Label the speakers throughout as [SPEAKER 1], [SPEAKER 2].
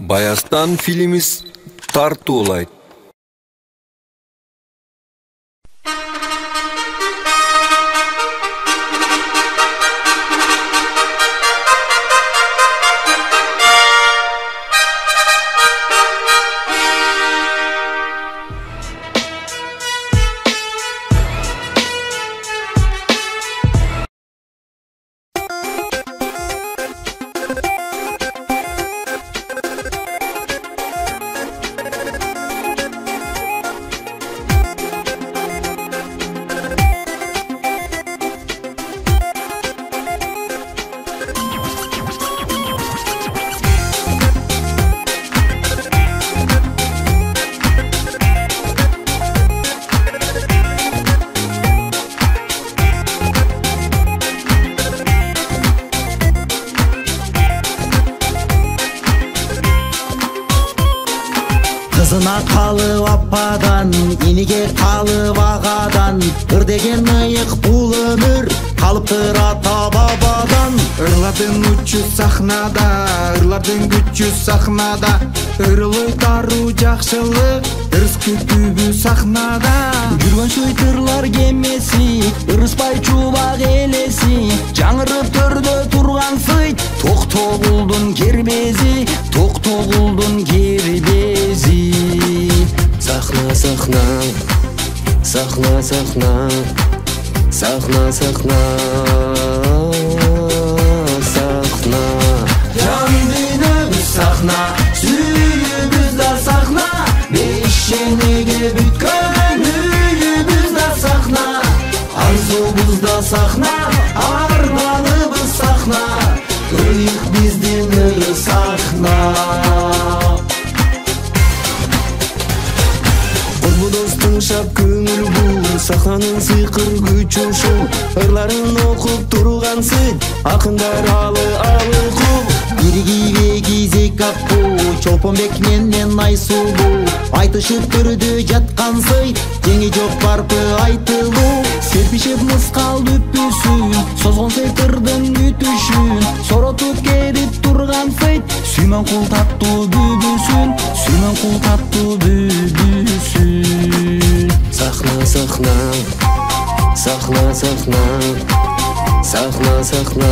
[SPEAKER 1] Баястан filimiz тартуулайт.
[SPEAKER 2] Kızına kalıp appadan, iniге kalıp ağadan, ırdegen ıyık bul ömür, kalıptır ata babadan.
[SPEAKER 3] Irlardın uçu sahnada, ırlardın güçü sahnada, ырылы тару жакшылык, ырыс күтүбү сахнада.
[SPEAKER 2] Жүргөн шыйтырлар кемеси, ырыспай чубак элеси, жаңырып төрдө турган сыйт, токтогулдун кербези, токтогулдун кербези.
[SPEAKER 4] Сахна, сахна, сахна, сахна, сахна, сахна, сахна.
[SPEAKER 2] Жан дүйнөбүз сахна, сүйүүбүз да сахна, бейшенеге бүткөн үйүбүз да сахна, арзубуз да сахна, арманыбыз сахна, ыйык биздин ыры сахна.
[SPEAKER 4] Достың шап көңіл бұл, сахнанын сыйқыр күчү ушул, ырларын окуп турган сыйт, акындар алы кул.
[SPEAKER 2] Биригиге кизек аппу, Чолпонбек менен Айсулуу, айтышып төрдө жаткан сыйт, жеңи жок барпы айтылуу. Серпишип мыскал бүппүсүн, созгон сыйтырдын күтүшүн, соротуп келип турган сыйт, сүймөн кул таттуу бүбүсүн, сүймөн кул таттуу бүбүсүн.
[SPEAKER 4] Сахна, сахна, сахна, сахна, сахна, сахна,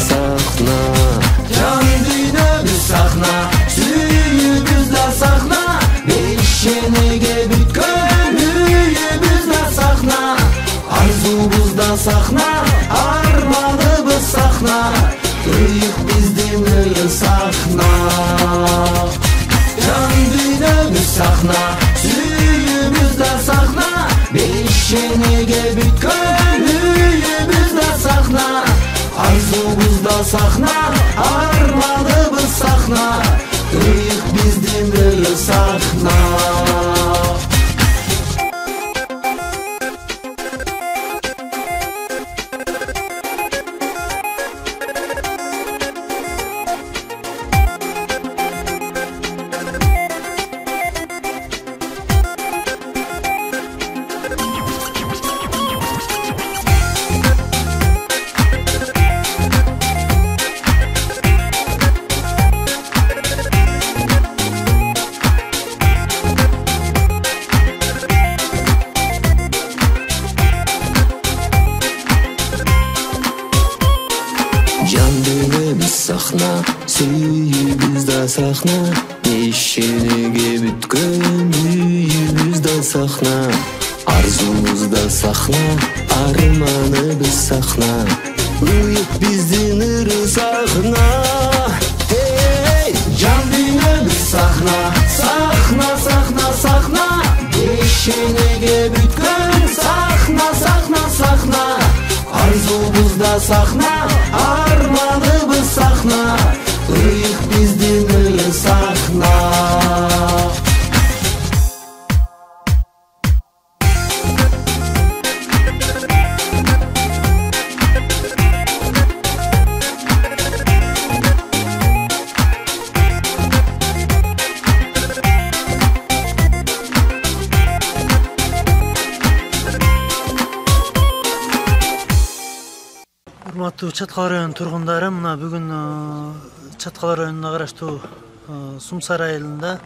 [SPEAKER 4] сахна.
[SPEAKER 2] Жан дүйнөбүз сахна, сүйүүбүз да сахна, бейшенеге бүткөн үйүбүз да сахна, арзубуз да сахна, арманыбыз сахна, ыйык биздин ыры сахна. Жан дүйнөбүз сахна, сүйүүбүз да сахна, бейшенеге бүткөн үйүбүз да сахна, арзубуз да сахна, арманыбыз сахна, ыйык биздин ыры сахна.
[SPEAKER 4] Жан дүйнөбүз сахна, сүйүүбүз да сахна, бейшенеге бүткөн үйүбүз да сахна, арзубуз да сахна, арманыбыз сахна, ыйык биздин ыры сахна.
[SPEAKER 2] Жан дүйнөбүз сахна, сахна, сахна, сахна, бейшенеге бүткөн сахна, сахна, сахна, арзубуз да сахна, арманыбыз сахна, ыйык биздин ыры сахна.
[SPEAKER 5] Урматтуу Чаткал районунун тургундары, мына бүгүн Чаткал районуна караштуу Сумсар айылында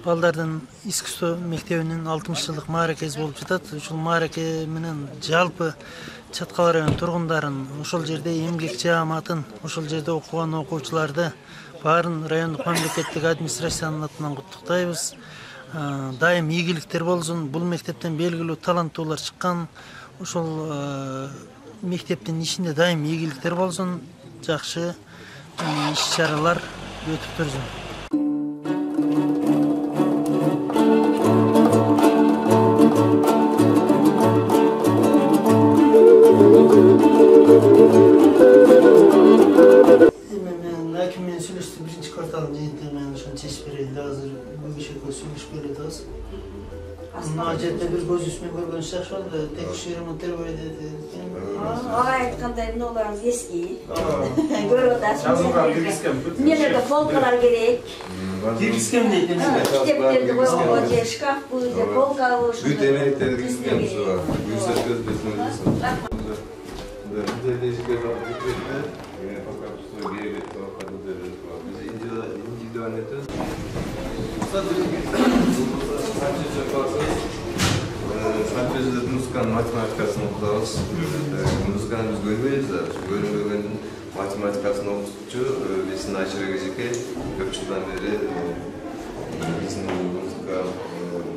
[SPEAKER 5] балдардын искусство мектебинин 60-жылдык мааракеси болуп жатат. Ушул маараке менен жалпы Чаткал районунун тургундарын, ошол жерде эмгек жааматын, ошол жерде окуган окуучуларды баарын райондук мамлекеттик администрациянын атынан куттуктайбыз. Дайым ийгиликтер болсун. Бул мектептен белгилүү таланттуулар чыккан. Ошол мектептин ишинде дайым ийгиликтер болсун. Жакшы иш-чаралар өтүп турсун. Мен сүйлөштүм, биринчи кварталдын жыйынтыгы ошону чечип берели. Азыр бүгүнкү сүйлөшүп келебиз. Мына жерде бир көзүбүз менен көргөнүбүз жакшы болду. Текшерүү ремонттер бар эди.
[SPEAKER 6] Айткандай ноларыңыз эски. Көрүп атасыз. Немерге полкалар керек.
[SPEAKER 5] Киргизген дейт эми.
[SPEAKER 6] Китептерди койгонго же шкафпы, же полкабы ушундай.
[SPEAKER 7] Бүт эмеликтерди киргизген ушуга. Көрсөткөз бесин. Соответственно, музыканын математикасын окутабыз. Музыканы биз көрбөйбүз да. Көрүнгөн математикасын окутучу биздин Айшыра Кезекей көп жылдан бери биздин музыка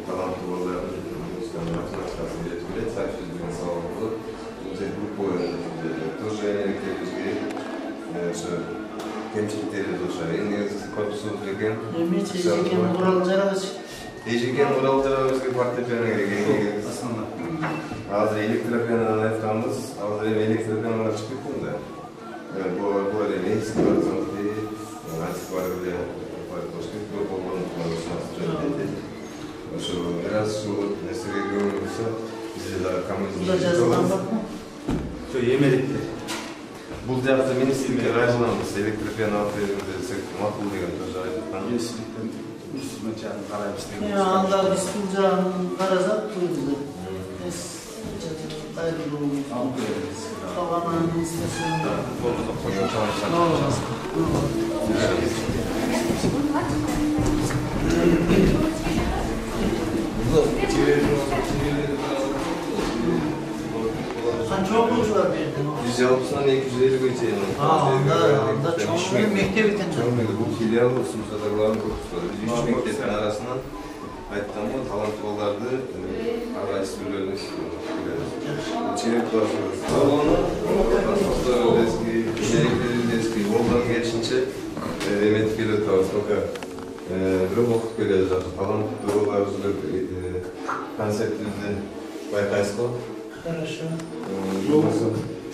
[SPEAKER 7] таланты балдардын музыканын математикасын үйрөтүп келет. Союз деген сабак болуп, бул группа тоже эмеликтерибизге ошо кемчиликтери ошо эң негизгиси корпусубуз экен.
[SPEAKER 5] Эжекен Урал жарабыз.
[SPEAKER 7] Эжекен Урал жарабызга фортепиано керек. Азыр электропианодан айтканбыз, азыр эми электропианоlar чыгып кеткен да. Бул эми эски варианты, антиквария, көп болгон ошо раз ушул нерсеге көңүл бурса, бизде дагы коммунизм жок эмеликте. Бул жакта министрликке кайрылганбыз, электропиано алып бериңиз десек, макул деген тоже айткан.
[SPEAKER 8] Министрликтен инструмент жагын карайбыз деген.
[SPEAKER 5] Анда биз бул жагын карасак, бул Канча окуучулар берди?
[SPEAKER 7] 160-нан 250-ге чейин.
[SPEAKER 5] Анда чоң мектеп экен.
[SPEAKER 7] Бул филиал Сумсадагылардын корпусу. 3 мектептин арасынан айтканбы, талант балдарды аралаштырып чирек классыбыз. Эски Волган келишинче эметип келип атабыз. Бирок окуп келе жатат. Таланттуу балдарыбызды концертибизди байкайсызбы?
[SPEAKER 5] Хорошо.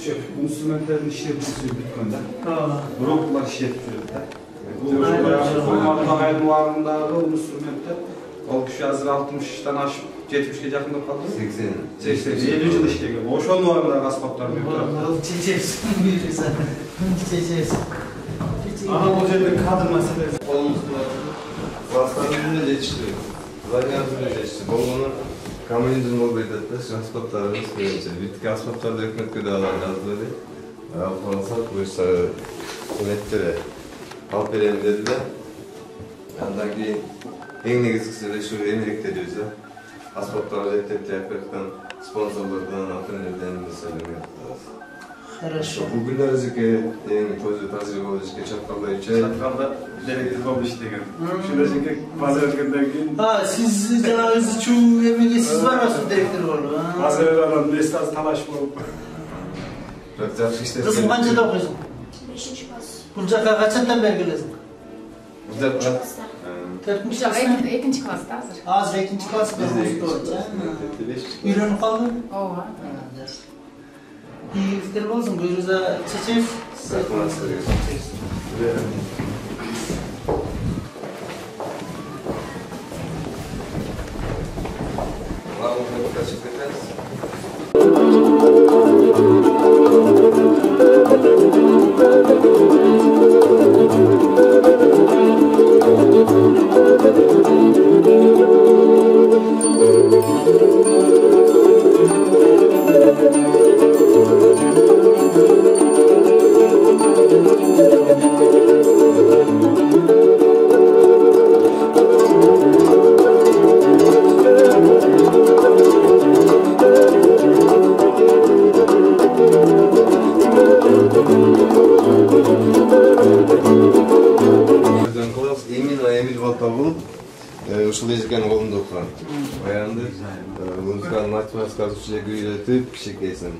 [SPEAKER 8] Шеф, инструменттердин иштетүүсү бүткөн да. Бирок булар иштетип жүрөт да. Бул айдын убагындагы инструменттер ол киши азыр 60-тан ашып 70-ге жакындап калды.
[SPEAKER 7] 80,
[SPEAKER 8] 50 жыл иштеген. Ошонун убагындагы аспаптар
[SPEAKER 5] Бул чечесин берсе. Чечесин.
[SPEAKER 8] Ана бул жерде кадр маселеси.
[SPEAKER 7] Колумузда класстарыбызда жетиштирик. Зданияыбызда жетиштирик. Болгону коммунизм болуп кетет да, аспаптарыбыз көбүнчө. Бүткү аспаптарды өкмөткө да жазып эле. Алып калсак, буюрса үкмөттөр алып берем деди да. Андан кийин эң негизгиси ушу эмеликтерибиз да. Аспаптарды эптеп жайып спонсорлордон, ата-энелерден эсебинен.
[SPEAKER 5] Хорошо.
[SPEAKER 7] Бул күндөр эжеке эң көзү тазыр болуп эжеке Чаткалда ичет.
[SPEAKER 8] Чаткалда деректер болуп иштеген. Ушунда эжеке базар өткөндөн кийин
[SPEAKER 5] Siz жанагы чуу эмеге сиз барасыз директор болуп.
[SPEAKER 8] базардан местаз талаш болуп.
[SPEAKER 7] Бирок жакшы иштеп.
[SPEAKER 5] Кызым канчада окуйсуң?
[SPEAKER 6] 5-класс.
[SPEAKER 5] Бул жака качандан бери келесиң?
[SPEAKER 7] Бул жакка
[SPEAKER 9] 2 класста азыр.
[SPEAKER 5] Азыр 2 класска окуйсуң. Үйрөнүп калдың?
[SPEAKER 9] Ооба.
[SPEAKER 5] İyilikler olsun, buyuruza çeçev.
[SPEAKER 7] ушул эжекенин колунда окуган. Аянды музыкалык математикалык училиге үйрөтүп кичинекейсинен.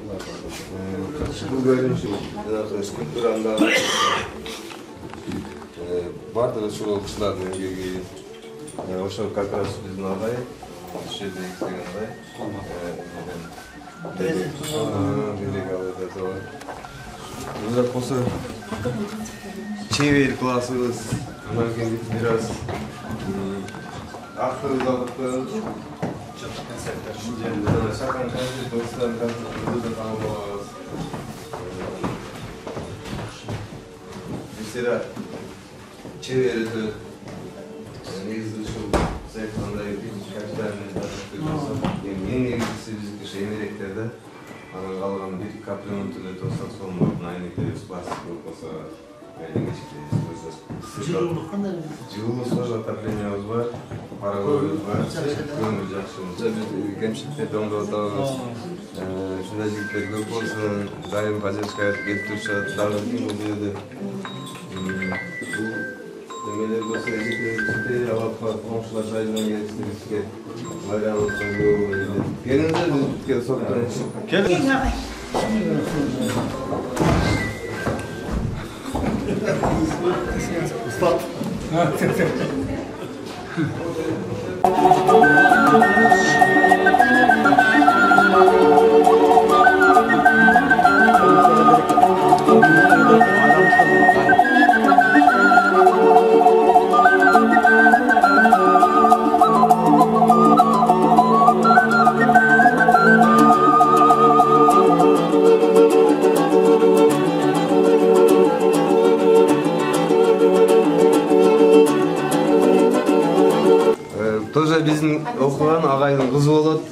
[SPEAKER 7] Бул көрүнүшү жанагы скульптуранда бардыгы ушул кышылардын эмгеги. Ошо как раз биздин агай, ушул жерде иштеген агай. Burada kosa çevir klasımız, bunlarken biraz akıllılıklı, şakan kanlı dostlarım kanlı tanımaz. Mesela çevirdi, negizli şu sayfanda birkaç tane en negizlisi bizdeki şey mereklerde. Анан калган бир комплиментini тосак сонун айнекте пластик болсо
[SPEAKER 5] Жылуулук кандай?
[SPEAKER 7] жылуу тоже отоплениябыз бар, паровойбуз бар, көмүр жакшы. Биз кемчиликтерди оңдоп атабыз. Ушундай жигиттер көп болсун, дайым поддержка келип турушат, дагы ким бул жерде. Бул немелер болсо эжектерди алып коңшулар жайынан келиптирибизге байланып келиңиздер бизге соктон келиңиз. Тоже биздин окуган агайдын кызы болот.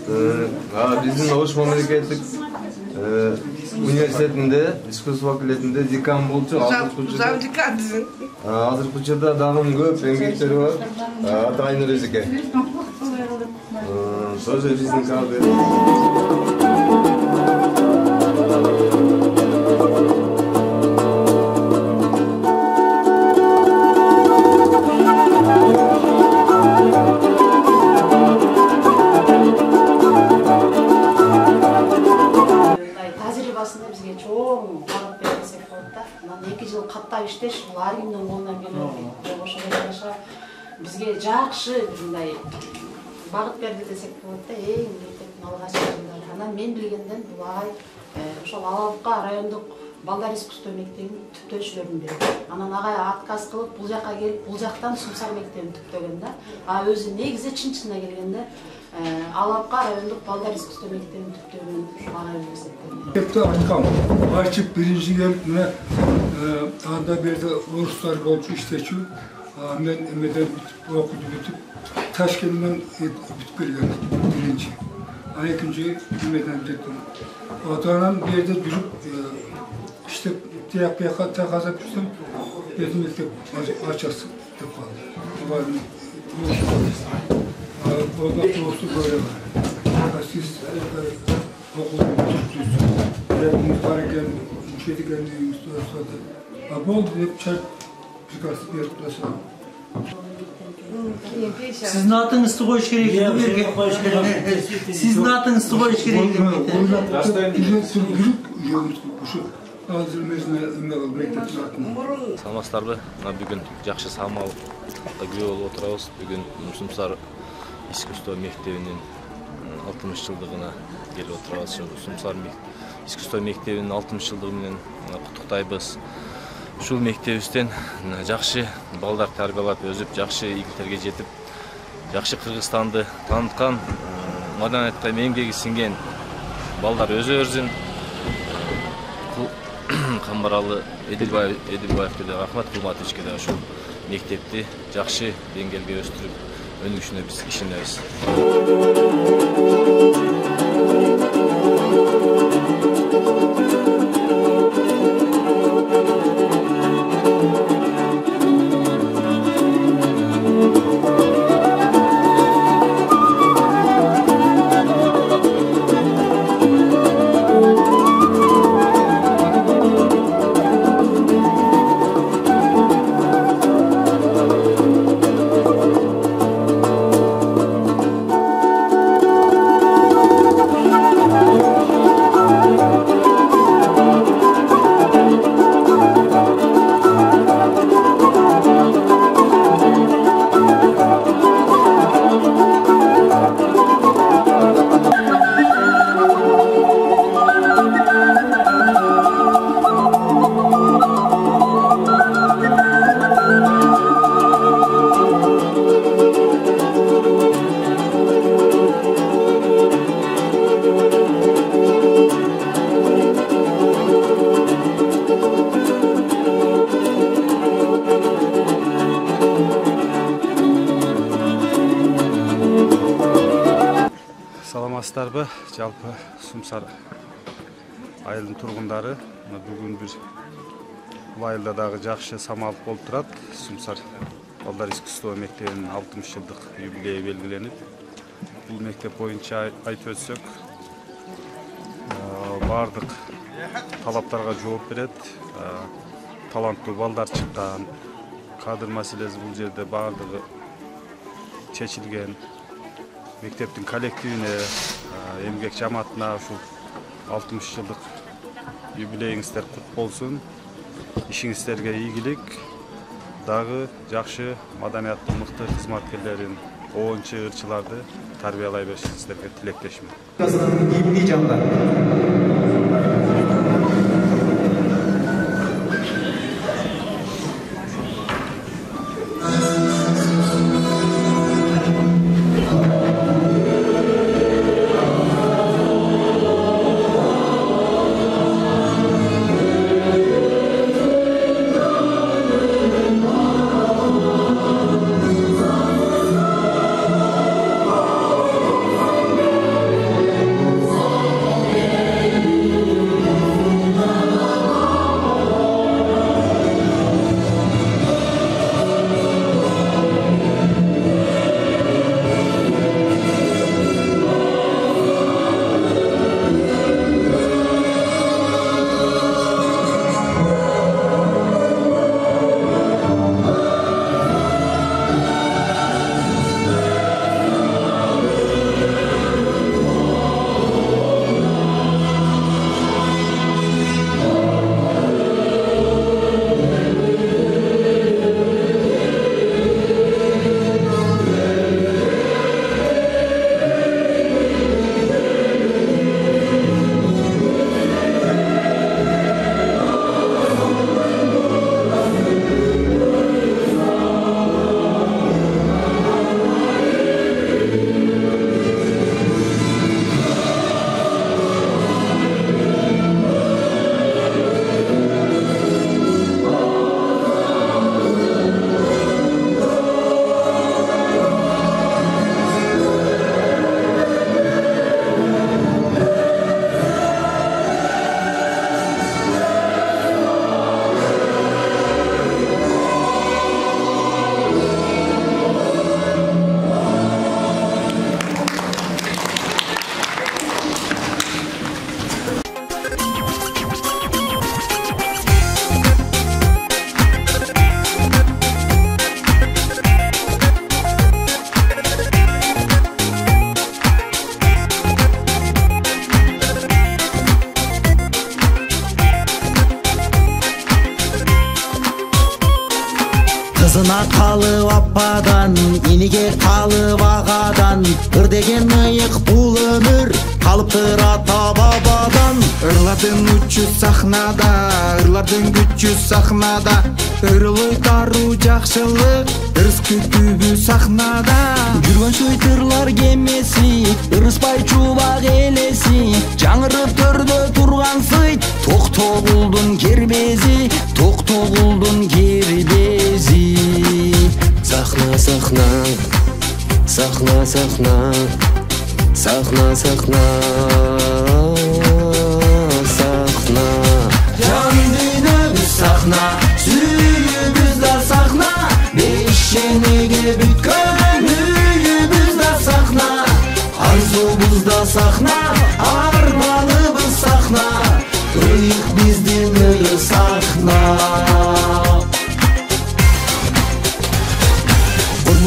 [SPEAKER 7] Биздин Ош мамлекеттик университетинде, искусство факультетинде декан болчу. Азыркы учурда дагы көп эмгектери бар. Аты Айнур эжеке. Тоже биздин кадр.
[SPEAKER 9] иштеш бул ар кимдин колунан келбейт. Ошого жараша бизге жакшы мындай багыт берди десек болот да, мектептин алгачкы жылдары. Анан мен билгенден бул агай ошол Алалыкка райондук балдар искусство мектебинин түптөөчүлөрүнүн бири. Анан агай отказ кылып бул жакка келип, бул жактан Сумсар мектебин түптөгөн да. Өзү негизи чын-чынына келгенде Алапка райондук балдар искусство мектебинин түптөгөн агай болуп эсептелет.
[SPEAKER 10] Мектепти айткам, ачып биринчи келип мына анда берде орустар болчу иштечү. Мен эмеден окуду бүтүп, Ташкенттен бүтүп келген биринчи. Экинчи эмеден жеттим. Отанан берде жүрүп иштеп терапияга таказап жүрсөм, бетим мектеп ачасы деп калды. Orada dostu böyle var. Siz okulu tutuyorsunuz. Muhtara geldi, müşteri geldi, müşteri sordu. Bol hep çay çıkarsın bir tutasa.
[SPEAKER 5] Sizin atınızı koyuş gerekiyor. Sizin atınızı koyuş gerekiyor.
[SPEAKER 11] Саламатсыздарбы? Бүгүн жакшы самал күбө болуп отурабыз. Бүгүн Сумсар искусство мектебинин 60 жылдыгына келип отурабыз. Сумсар искусство мектебинин 60 жылдыгы менен куттуктайбыз. Ушул мектебибизден жакшы балдар тарбиялап өсүп, жакшы ийгиликтерге жетип, жакшы Кыргызстанды таныткан, маданиятка эмгеги сиңген балдар өзү өрсүн. Камбаралы Эдилбаевке да рахмат, Кулматовичке да ушул мектепти жакшы деңгээлге өстүрүп өнүгүшүнө биз ишенебиз.
[SPEAKER 8] саламатсыздарбы? Жалпы Сумсар айылдын тургундары бүгүн бир бул айылда дагы жакшы самал болуп турат. Сумсар балдар искусство мектебинин 60 жылдык юбилейи белгиленип, бул мектеп боюнча айтып өтсөк, бардык талаптарга жооп берет. Таланттуу балдар чыккан, кадр маселеси бул жерде бардыгы чечилген. Мектептин коллективине, эмгек жамаатына ушул 60 жылдык юбилейиңиздер кут болсун. Ишиңиздерге ийгилик, дагы жакшы маданияттын мыкты кызматкерлерин, оончу ырчыларды тарбиялай беришиңиздерге тилектешмин.
[SPEAKER 3] Эмне жандар?
[SPEAKER 2] Kızına kalıp appadan, iniге kalıp ağadan, ırdegen ıyık bul ömür, kalıptır ata babadan.
[SPEAKER 3] Ырладын учу сахнада, ырлардын күчү сахнада, ырылы таруу жакшылык, ырыс күтүүбү сахнада.
[SPEAKER 2] Жүргөн суйтырлар кемеси, ырыспай чубак элеси, жаңырып төрдө турган сыйт, токтогулдун кербези, токтогулдун кербези.
[SPEAKER 4] Сахна, сахна, сахна, сахна, сахна, сахна, сахна.
[SPEAKER 2] Жан дүйнөбүз сахна, сүйүүбүз да сахна, бешенеге бүткөн үйүбүз да сахна, арзубуз да сахна, арманыбыз сахна, ыйык биздин ыры сахна.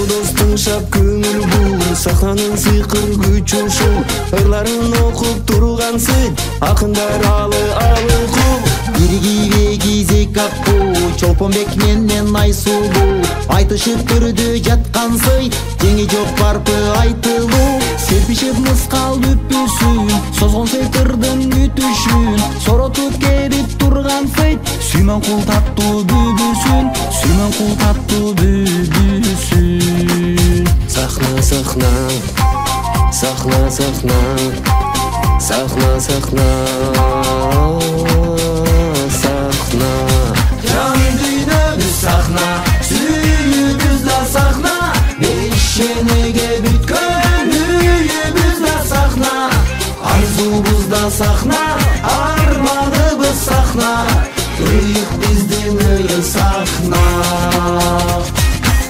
[SPEAKER 4] Достың шап көңіл бұл, сахнанын сыйқыр күч ушул, ырларын окуп турган сыйт, акындар алы кул.
[SPEAKER 2] Биригиге кезек акпу, Чолпонбек менен Айсулуу, айтышып түрдө жаткан сыйт, жеңи жок барпы айтылуу. Серпишип мыскал бүппүсүн, созгон сыйтырдын күтүшүн, соротуп келип турган сыйт, сүймөн кул таттуу бүбүсүн, сүймөн кул таттуу бүбүсүн.
[SPEAKER 4] Сахна, сахна, сахна, сахна, сахна, сахна, сахна.
[SPEAKER 2] Жан дүйнөбүз сахна, сүйүүбүз да сахна, бешенеге бүткөн үйүбүз да сахна. сахна, арманыбыз сахна, ыйык биздин ыйык сахна.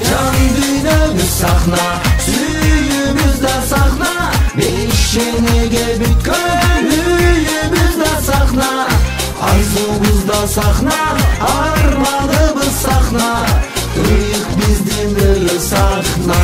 [SPEAKER 2] Жан дүйнөбүз сахна, сүйүүбүз да сахна, бешенеге бүткөн үйүбүз да сахна, арзубуз да сахна, арманыбыз сахна, ыйык биздин ыйык сахна.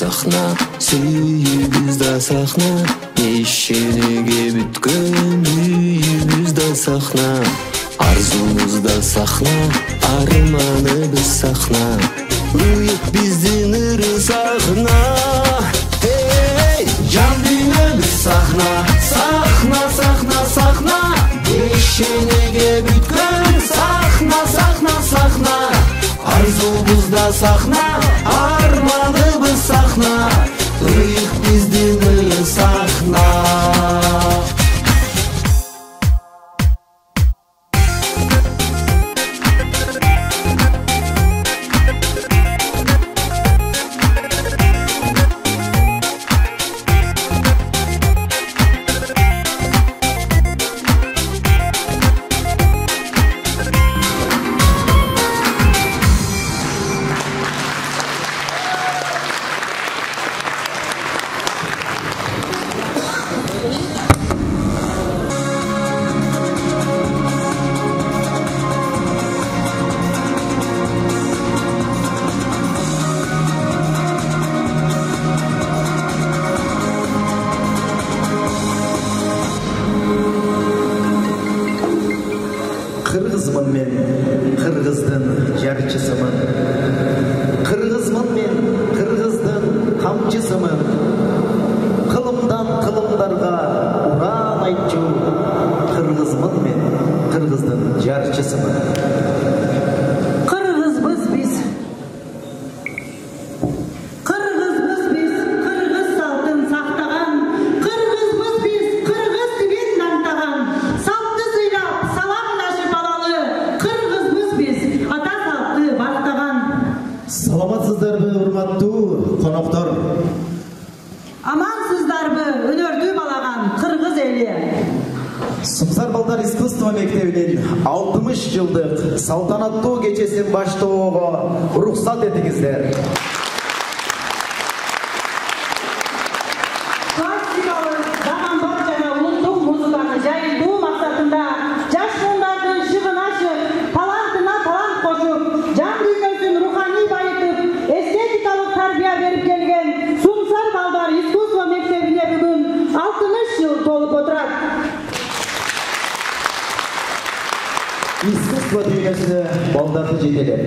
[SPEAKER 2] Сахна, сүйүүбүз да сахна, бешенеге бүткөн үйүбүз да сахна, арзубуз да сахна, арманыбыз сахна, ыйык биздин ыры сахна. Жан дүйнөбүз сахна, сахна, сахна, сахна, бешенеге бүткөн сахна, сахна, сахна, арзубуз да сахна, арманыбыз сахна, ыйык биздин ыйык сахна. Кыргызмын мен, кыргыздын жарчысымын. Кыргызмын мен, кыргыздын камчысымын. Кылымдан кылымдарга уран айтчу. Кыргызмын мен, кыргыздын жарчысымын.
[SPEAKER 12] Кыргызбыз биз. Кыргызбыз биз, кыргыз салтын сактаган. Кыргызбыз биз, кыргыз тилин нантаган. Салтты сыйлап, саламдашып алалы. Кыргызбыз биз, ата салтты бактаган.
[SPEAKER 2] Саламатсыздарбы, урматтуу коноктор?
[SPEAKER 12] Амансыздарбы, өнөрдү балаган кыргыз эли?
[SPEAKER 2] Сумсар балдар искусство мектебинин 60 жылдык салтанаттуу кечесин баштоого уруксат этиңиздер.
[SPEAKER 12] Классикалык заманбап жана улуттук музыканы жайылтуу максатында жаш мундардын шыгын ашып, талантына талант кошуп, жан дүйнөсүн руханий байытып, эстетикалык тарбия берип келген Сумсар балдар искусство мектебине бүгүн 60 жыл толуп отурат.
[SPEAKER 2] Искусство дүйнөсүнө балдарды жетелеп,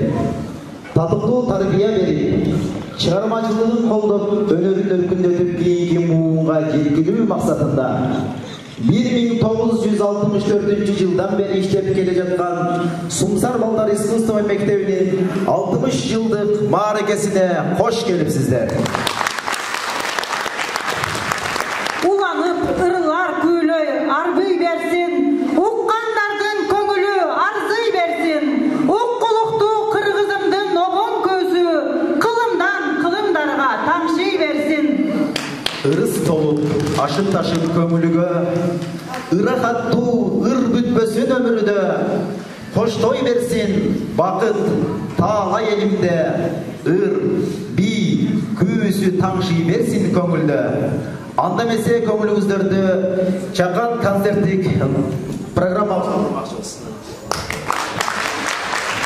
[SPEAKER 2] татымдуу тарбия берип, чыгармачылыгын колдоп, өнөрүн өркүндөтүп кийинки муунга жеткирүү максатында 1964 жылдан бери иштеп келе жаткан Сумсар балдар искусство мектебинин 60 жылдык мааракесине кош келипсиздер.
[SPEAKER 12] Уланып, ырылар күйлөй арбый берсин, уккандардын көңүлү арзый берсин, уккулуктуу кыргызымдын обон көзү кылымдан кылымдарга тамшый берсин.
[SPEAKER 2] Ырыс толуп, ашып ташып көңүлүгө, ырахаттуу ыр бүтпөсүн өмүрүдө, коштой берсин бакыт таалай элимде, ыр, би, күүсү таңшый берсин көңүлдө. Анда эмесе көңүлүңүздөрдү чакан концерттик программа курмакчыбыз.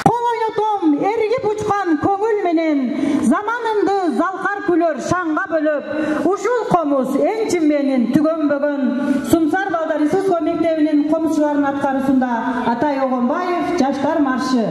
[SPEAKER 12] Кол ойнотом эригип учкан көңүл менен, заманымды залкар күлөр шаңга бөлөп, ушул комуз эң чимменин түгөнбөгөн. Сумсар балдар искусство мектебинин комузчуларынын аткаруусунда Атай Огонбаев жаштар маршы.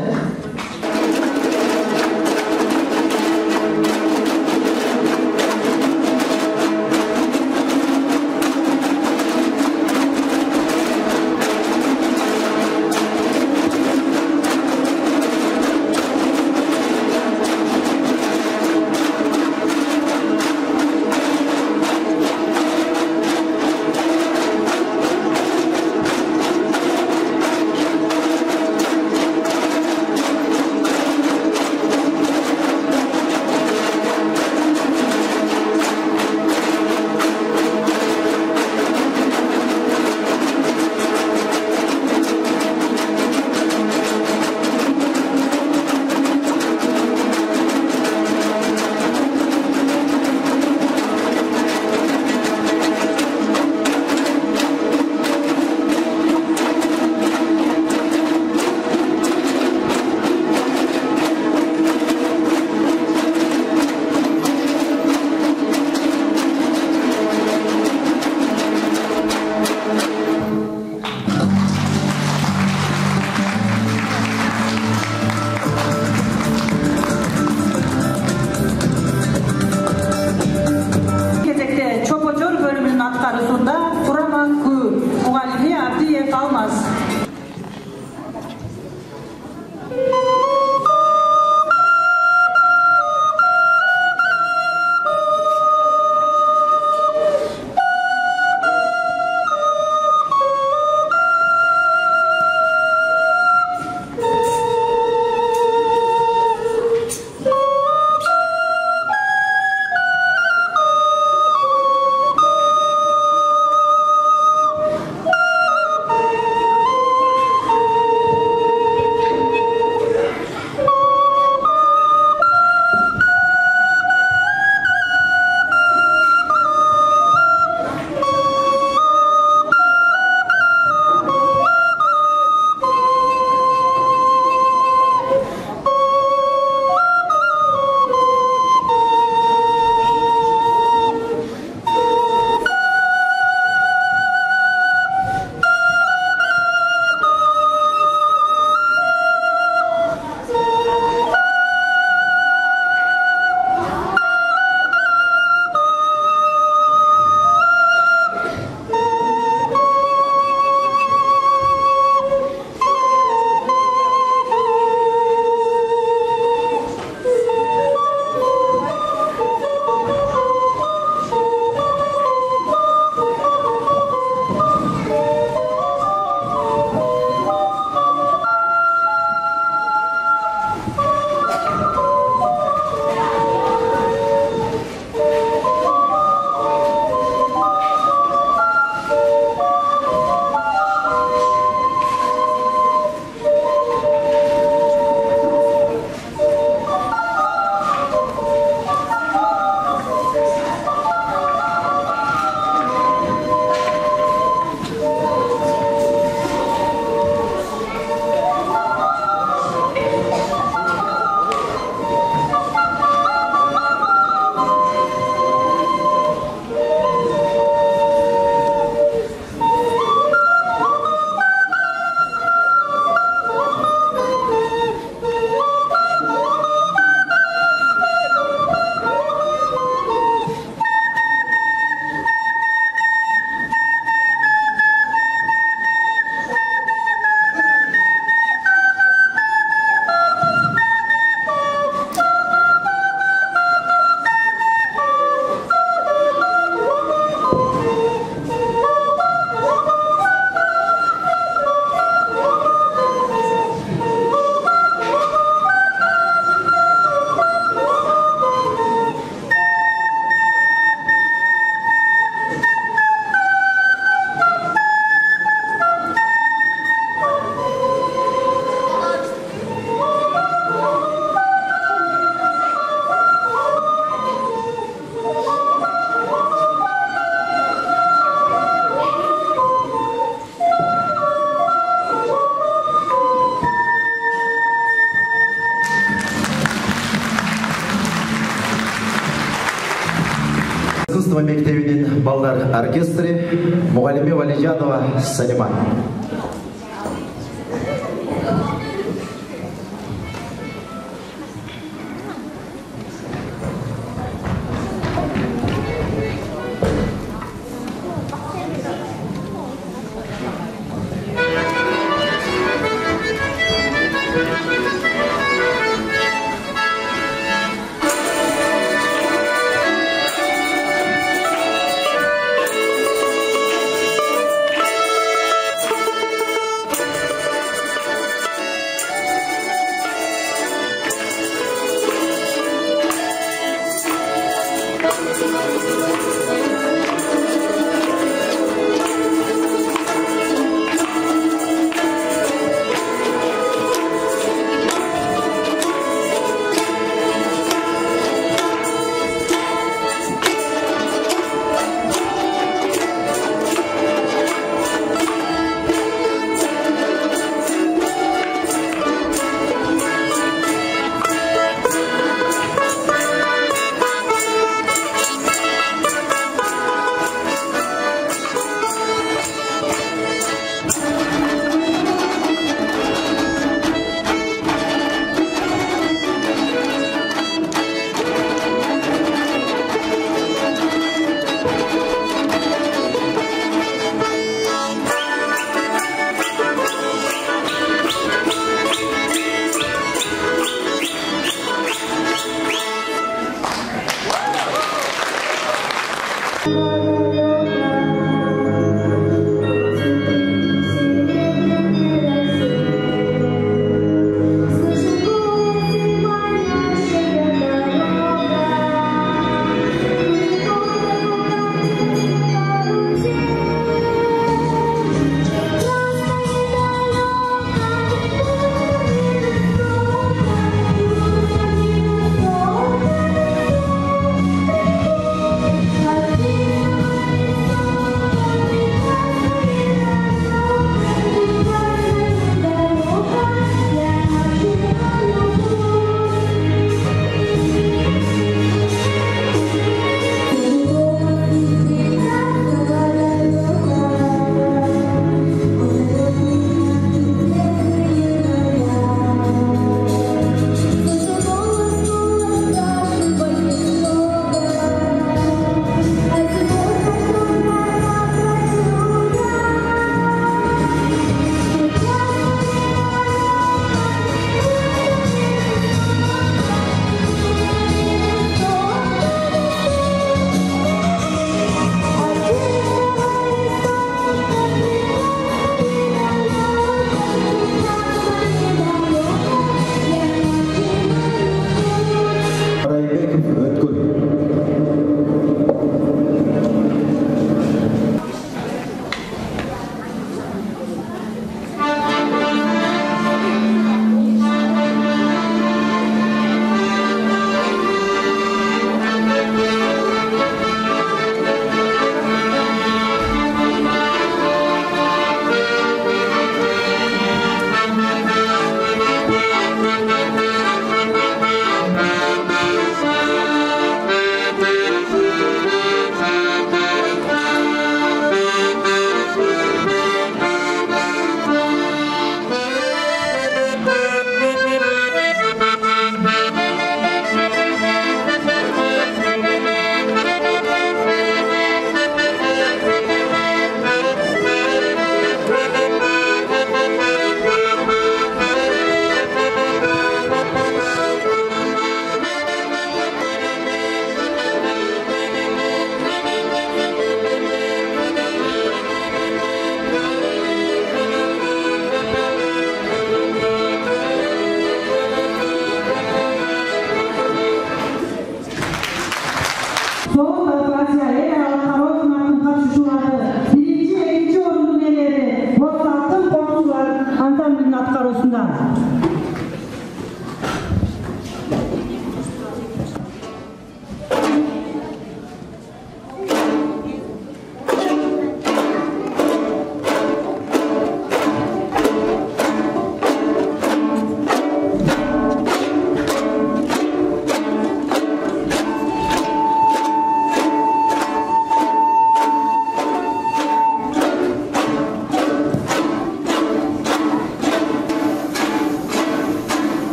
[SPEAKER 2] оркестры Мугалиме Валижанова Салима.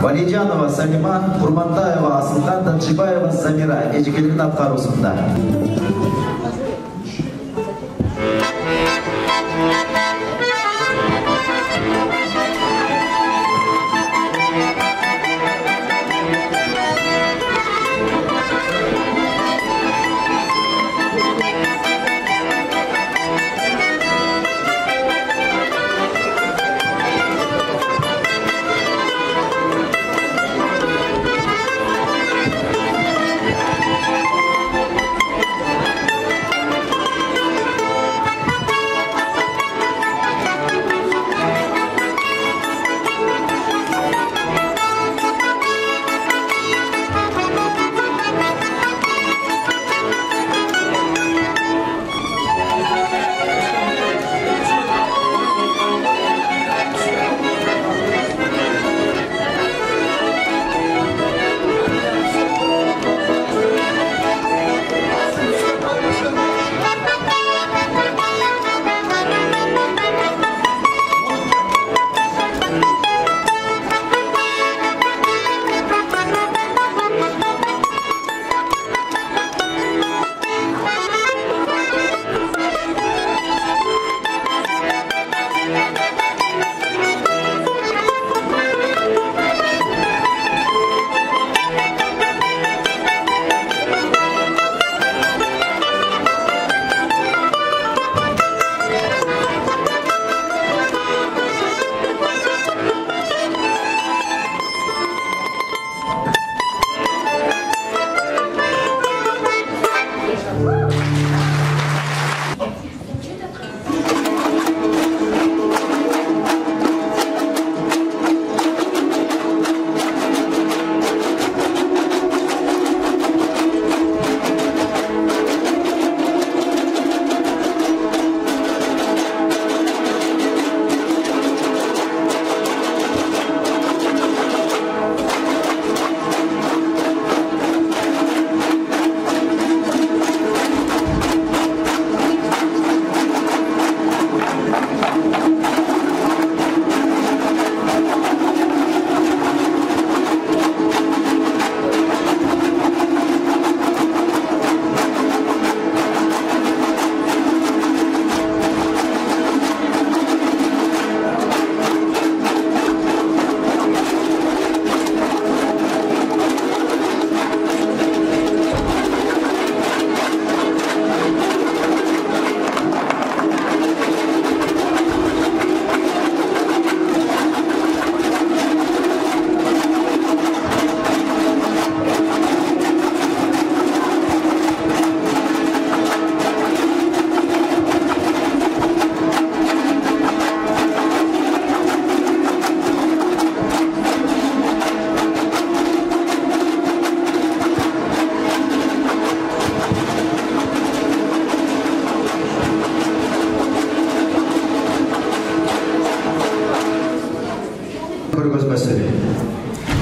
[SPEAKER 2] Валидjanova Салима, Курмантаева Асылхан, Танчибаева Самира эжекелерин аткаруусунда.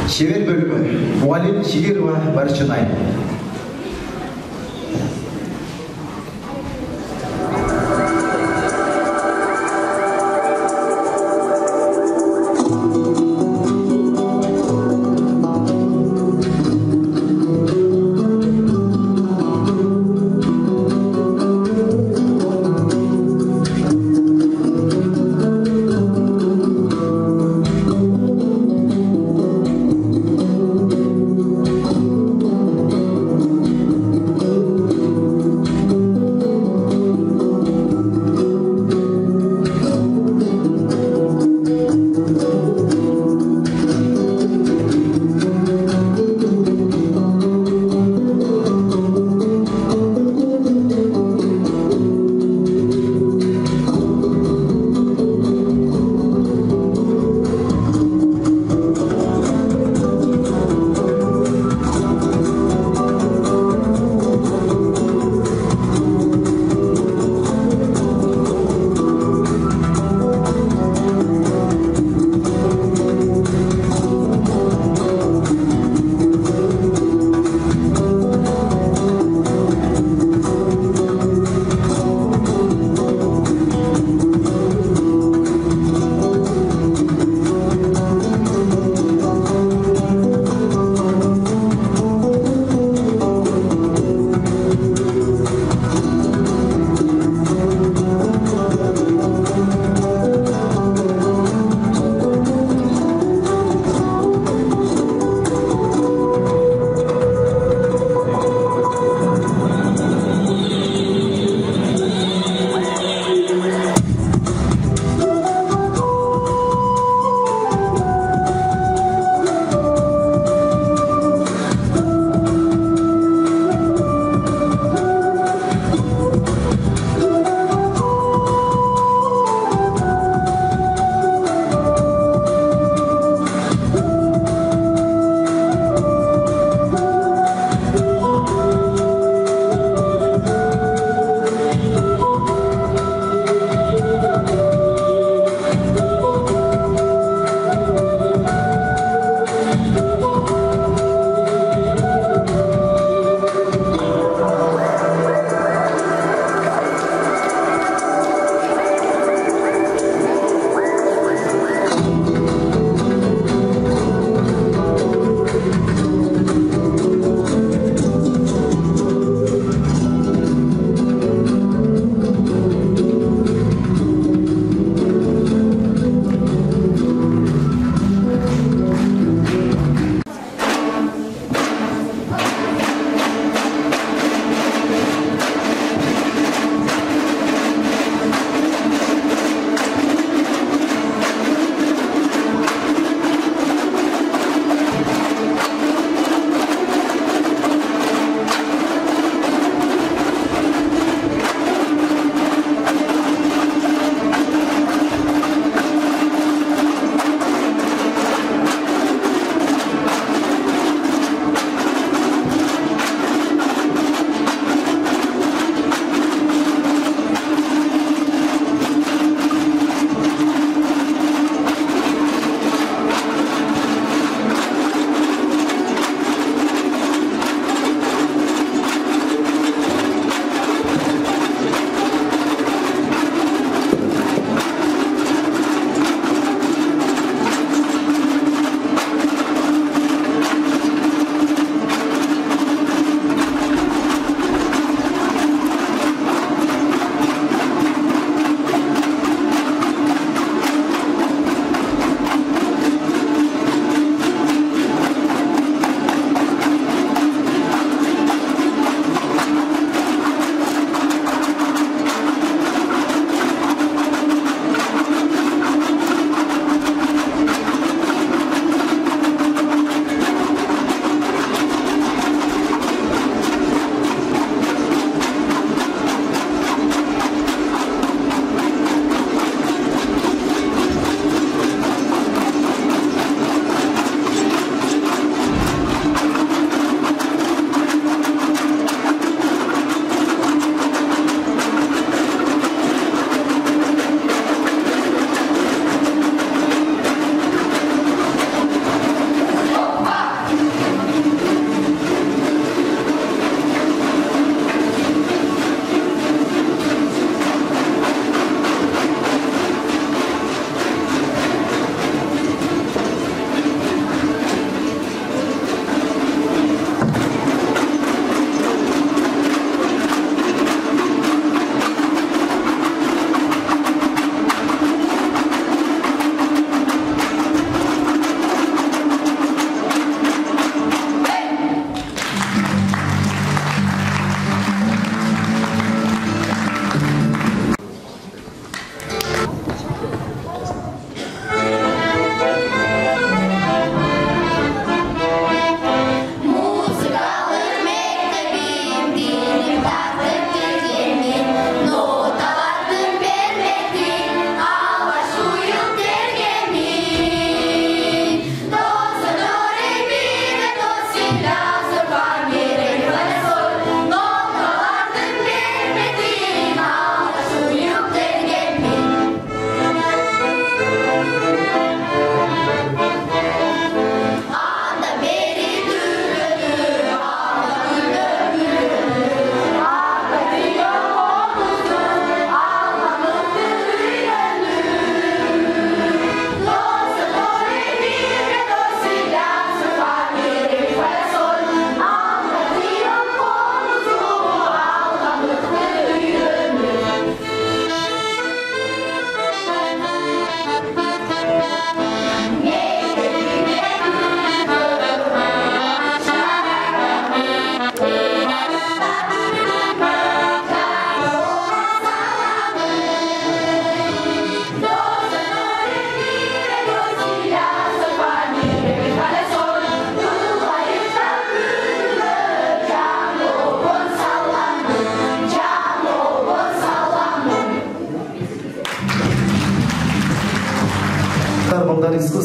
[SPEAKER 2] Şiir bölümü Muallim Şiirova Barışçınay.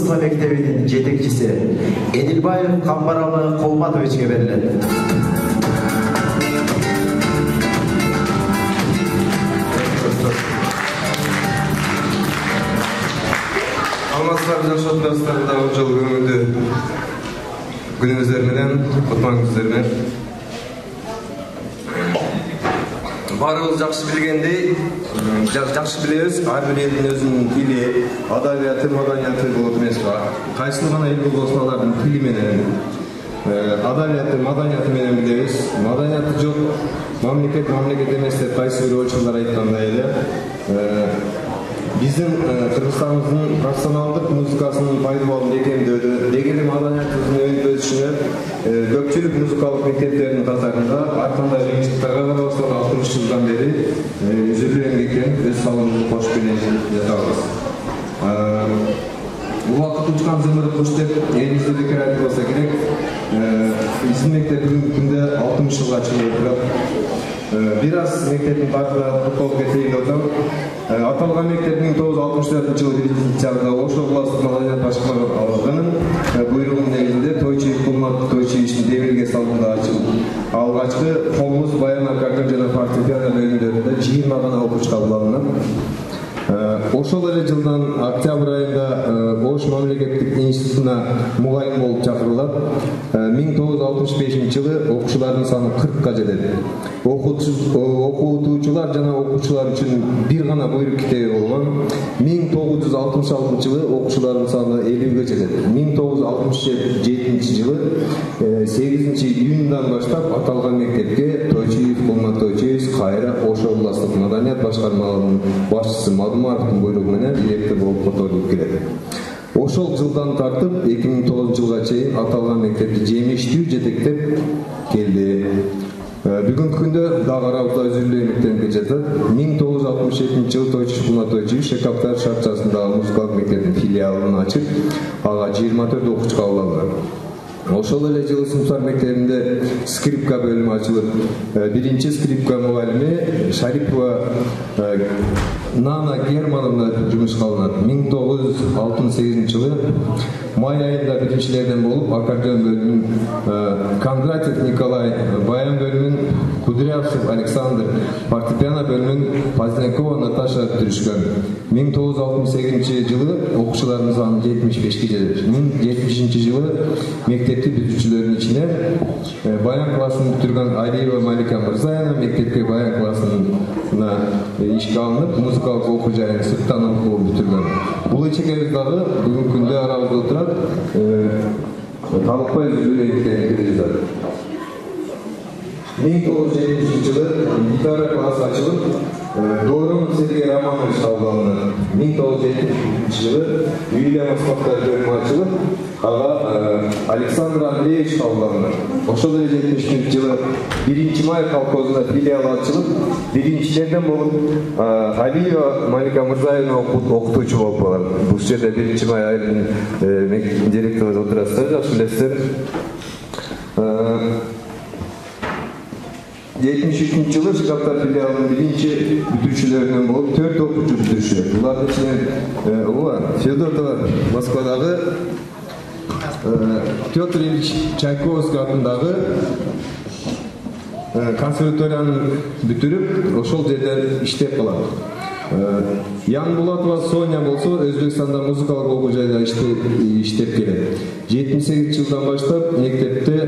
[SPEAKER 13] музыка мектебинин жетекчиси Эдилбаев Камбаралы Колматовичке берилет.
[SPEAKER 7] Алмаздар жаш отбасыларында жыл күнүңүздөр менен, кутмаңыздар менен. Баарыбыз жакшы билгендей, жакшы билебиз, ар бир элдин өзүнүн тили, адабияты, маданияты болот эмеспи? Кайсы гана эл болсо алардын тили менен, адабияты, маданияты менен билебиз. Маданияты жок мамлекет эмес деп кайсы бир ойчулдар айткандай эле. Биздин Кыргызстаныбыздын профессионалдык музыкасынын пайдалануу экендөөдө, деги эле маданиятыбыздын өсүшүнө көпчүлүк музыкалык мектептердин катарында ар кандай кыйынчылыктарга карабастан 60 жылдан бери үзүлүү эмгектенип өз салымыбызды кошуп келе жатабыз. Убакыт учкан зымырып кош деп элибизде бекер айтылбаса керек. Биздин мектеп бүгүнкү күндө 60 жылга чыгып турат. Бир аз мектептин тарыхына токтолуп кетейин деп атам. Аталган мектеп 1964 жылы Биржитчагында Ош областык маданият башкармалыгынын буйругунун негизинде Тойчуев Кулмат Тойчуевичтин Демирге салымында ачылып, алгачкы комуз, баян аккордеон жана фортепиано бөлүмдөрүндө 20 гана окуучу кабыл алынат. Ошол эле жылдан октябрь айында Ош мамлекеттик институтуна мугайим болуп чакырылат. 1965 жылы окуучулардын саны 40ка жетет. Окутуучулар жана окуучулар үчүн бир гана буйрук китеби болгон. 1966 жылы окуучулардын саны 50ге жетет. 1967 жылы 8-июндан баштап аталган мектепке Тойчуев Кулмат Тойчуевич кайра Ош областык маданият башкармалыгынын башчысы Мадумаровдун буйругу менен директор болуп которулуп келет. Ошол жылдан тартып 2009 жылга чейин аталган мектепти жемиштүү жетектеп келди. Бүгүнкү күндө дагы арабызда үзүлүү эмгектенип жатат. 1967 жылы Тойчуев Кулмат Тойчуевич Шекаптар шаарчасындагы музыкалык мектептин филиалын ачып, ага 24 окуучу кабыл алган. Ошол эле жылы Сумсар мектебинде скрипка бөлүмү ачылып, биринчи скрипка мугалими Шарипова Нана Германовна жумушка алынат. 1968 жылы май айында биринчилерден болуп, аккордеон бөлүмүн Кондратьев Николай, баян бөлүмүн Кудрявцев Александр, фортепиано бөлүмүн Позднякова Наташа түзүшкөн. 1968 жылы окуучулардын саны 75ке жетет. 1970 жылы мектепти бүтүүчүлөрдүн ичине баян классын бүтүргөн Алиева Малика Мырзаевна мектепке баян классына ишке алынып, музыкалык окуу жайын сырттан окуу бүтүргөн. Бул эчекебиз дагы бүгүнкү күндө арабызда отурат, талыкпай үзүлүү эмгектенип жатат. 1970 жылы гитара классы ачылып, Дорон Сергей Романович кабыл алынат. 1970 жылы Уильям Аспактар бөлүмү ачылып, ага Александр Андреевич кабыл алынат. Ошол эле 70 жылы 1-май колхозунда филиал ачылып, биринчилерден болуп Алиева Малика Мырзаевна окутуучу болуп калат. Бул жерде 1-май айылынын директору отурасыздар, жакшы билесиздер. 73 жылы Шекаптар филиалынын биринчи бүтүүчүлөрүнөн болуп 4 окуучу бүтүрүшүлөр. Булардын ичинен Федотова Москвадагы Петр Ильич Чайковский атындагы консерваториянын бүтүрүп, ошол жерде иштеп калат. Ян Булатова Соня болсо Өзбекстанда музыкалык окуу жайда иштеп келет. 78 жылдан баштап мектепте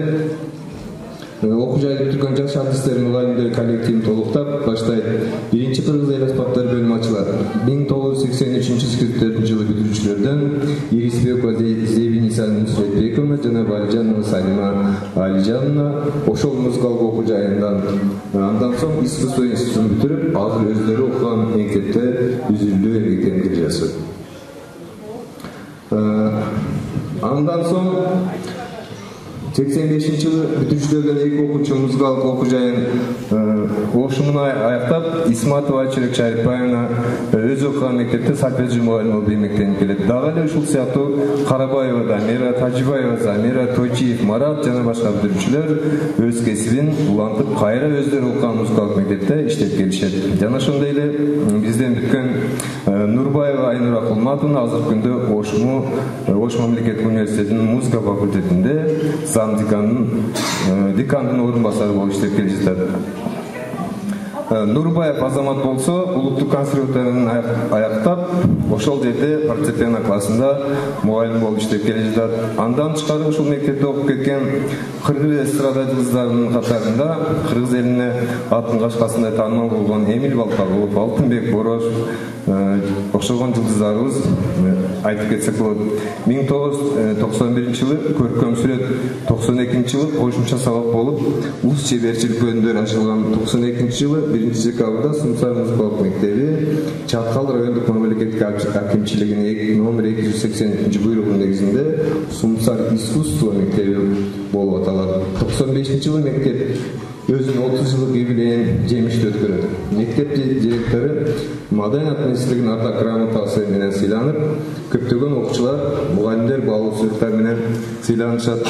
[SPEAKER 7] окуу жайды бүтүргөн жаш артисттер мугалимдер коллективин толуктап баштайт. Биринчи кыргыз эл аспаптар бөлүмү ачылат. 1983-84 жылы бүтүрүүчүлөрдөн Ирисбекова Зевиниса Нусретбековна жана Балижанова Салима Алижановна ошол музыкалык окуу жайындан андан соң искусство институтун бүтүрүп, азыр өздөрү окуган мектепте үзүлүү эмгектенип жатышат. Андан соң 85-жылы бүтүрүштөрдөн 2 окуучу музыкалык окуу жайын окушумун аяктап, Исматова Айчерек Шарипаевна өзү окуган мектепте сольфеджио мугалими болуп эмгектенип келет. Дагы эле ушул сыяктуу Карабаева, Замира Тажибаева, Замира Тойчиев, Марат жана башка бүтүрүүчүлөр өз кесибин улантып, кайра өздөрү окуган музыкалык мектепте иштеп келишет. Жана ошондой эле бизден бүткөн Нурбаева Айнура Кулматовна азыркы күндө Ош мамлекеттик университетинин музыка факультетинде зам декандын орун басары болуп иштеп келе жатат. Нурбаев Азамат болсо, улуттук консерваторияны аяктап, ошол жерде фортепиано классында мугалим болуп иштеп келе жатат. Андан тышкары ушул мектепте окуп кеткен кыргыз эстрада жылдыздарынын катарында кыргыз элине атын качкасындай таанымал болгон Эмиль Балкалов, Алтынбек Борош окшогон жылдыздарыбыз айтып кетсек болот. 1991-жылы көркөм сүрөт, 92-жылы кошумча сабак болуп, уз чеберчилик бөлүмдөрү ачылган. 92-жылы 1-декабрда Сумсар музыкалык мектеби Чаткал райондук мамлекеттик акимчилигинин номер 280 буйругунун негизинде Сумсар искусство мектеби болуп аталат. 95-жылы мектеп өзүнүн 30 жылдык юбилейин жемиштүү өткөрөт. Мектеп директору Маданият министрлигинин ардак грамотасы менен сыйланып, көптөгөн окуучулар, мугалимдер баалуу сыйлыктар менен сыйланышат.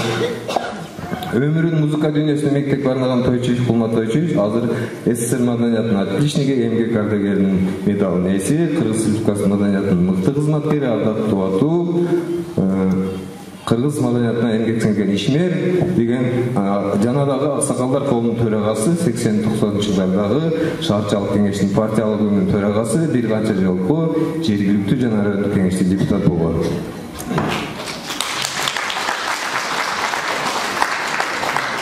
[SPEAKER 7] Өмүрүн музыка дүйнөсүнө мектеп арнаган Тойчиев Кулмат Тойчиев азыр СССР маданиятынын отличниги, эмгек ардагеринин медалынын ээси, Кыргыз Республикасынын маданиятынын мыкты кызматкери, ардактуу атуу, Кыргыз маданиятына эмгек сиңген ишмер деген жана дагы Аксакалдар коомунун төрагасы, 80-90 жылдардагы шаарчалык кеңештин партиялык бөлүмүнүн төрагасы, бир канча жолку жергиликтүү жана райондук кеңештин депутаты болгон.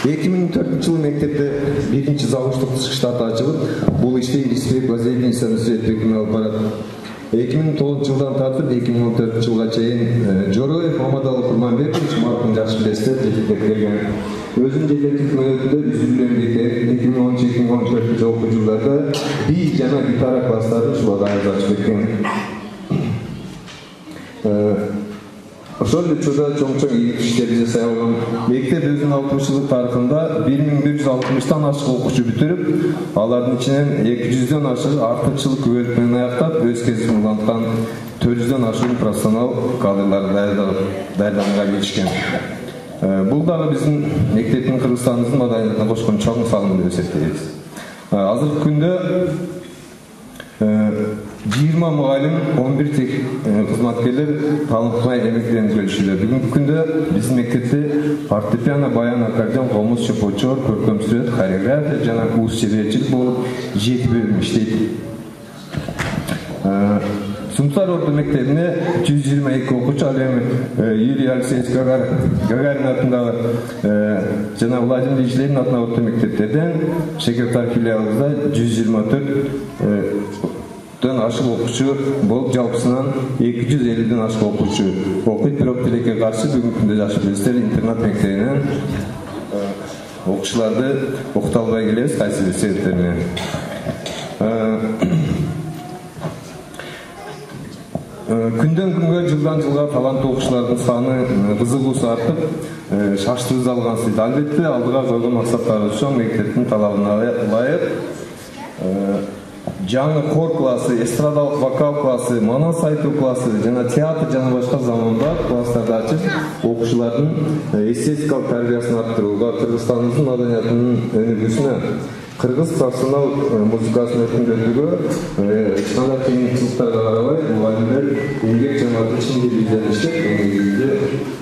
[SPEAKER 7] 2004-жылы мектепте биринчи завуштук штат ачылып, бул ишти Ирисбек Лазебинцев Сүрөтбеков алып барат. 2009 жылдан тартып 2014 жылга чейин Жороев Мамадалы Курманбекович маркум жакшы билесиздер жетектеп келген. Өзүнүн жетектик мөөнөтүндө үзүлгөн 2013-2014 окуу жылдарда би жана гитара класстарын ушуларга ачып кеткен. Ошол учурда чоң-чоң ийгиликтерди жасай алган. Мектеп өзүнүн 60-жылдык тарыхында 1160-тан ашык окуучу бүтүрүп, алардын ичинен 200дөн ашыгы артыкчылык күбөлүк менен аяктап, өз кесибин уланткан 400дөн ашыгы профессионал кадрлар даярданууга киришкен. Бул дагы биздин мектептин Кыргызстандын маданиятына кошкон чоң салымы деп эсептейбиз. Азыркы күндө 20 мугалим, 11 кызматкерлер таланткай эмгектенип келишүүдө. Бүгүнкү күндө биздин мектепте фортепиано, баян, аккордеон, комуз, чепочор, көркөм сүрөт, хореография жана уз чеберчилик болуп 7 бөлүм иштейт. Сумсар орто мектебине 122 окуучу, ал эми Юрий Алексеевич Гагарин атындагы жана Владимир Ильич Ленин атындагы орто мектептерден Шекертар филиалыбызда 124 ашык окуучу болуп, жалпысынан 250ден ашык окуучу окуйт. Бирок тилекке каршы бүгүнкү күндө жакшы билесиздер, интернат мектебинен окуучуларды окута албай келебиз кайсы бир себептер менен. Күндөн күнгө, жылдан жылга таланттуу окуучулардын саны, кызыгуусу артып, шаштырып алган сыйды. Албетте, алдыга койгон максаттары үчүн мектептин талабына ылайык жаңы хор классы, эстрадалык вокал классы, манас айтуу классы жана театр жана башка заманбап класстарды ачып, окуучулардын эстетикалык тарбиясын арттырууга, Кыргызстандын маданиятынын өнүгүүсүнө, кыргыз профессионал музыкасын өркүндөтүүгө стандарт кыйынчылыктарга карабай мугалимдер эмгек жана чын дилден иштеп, негизинде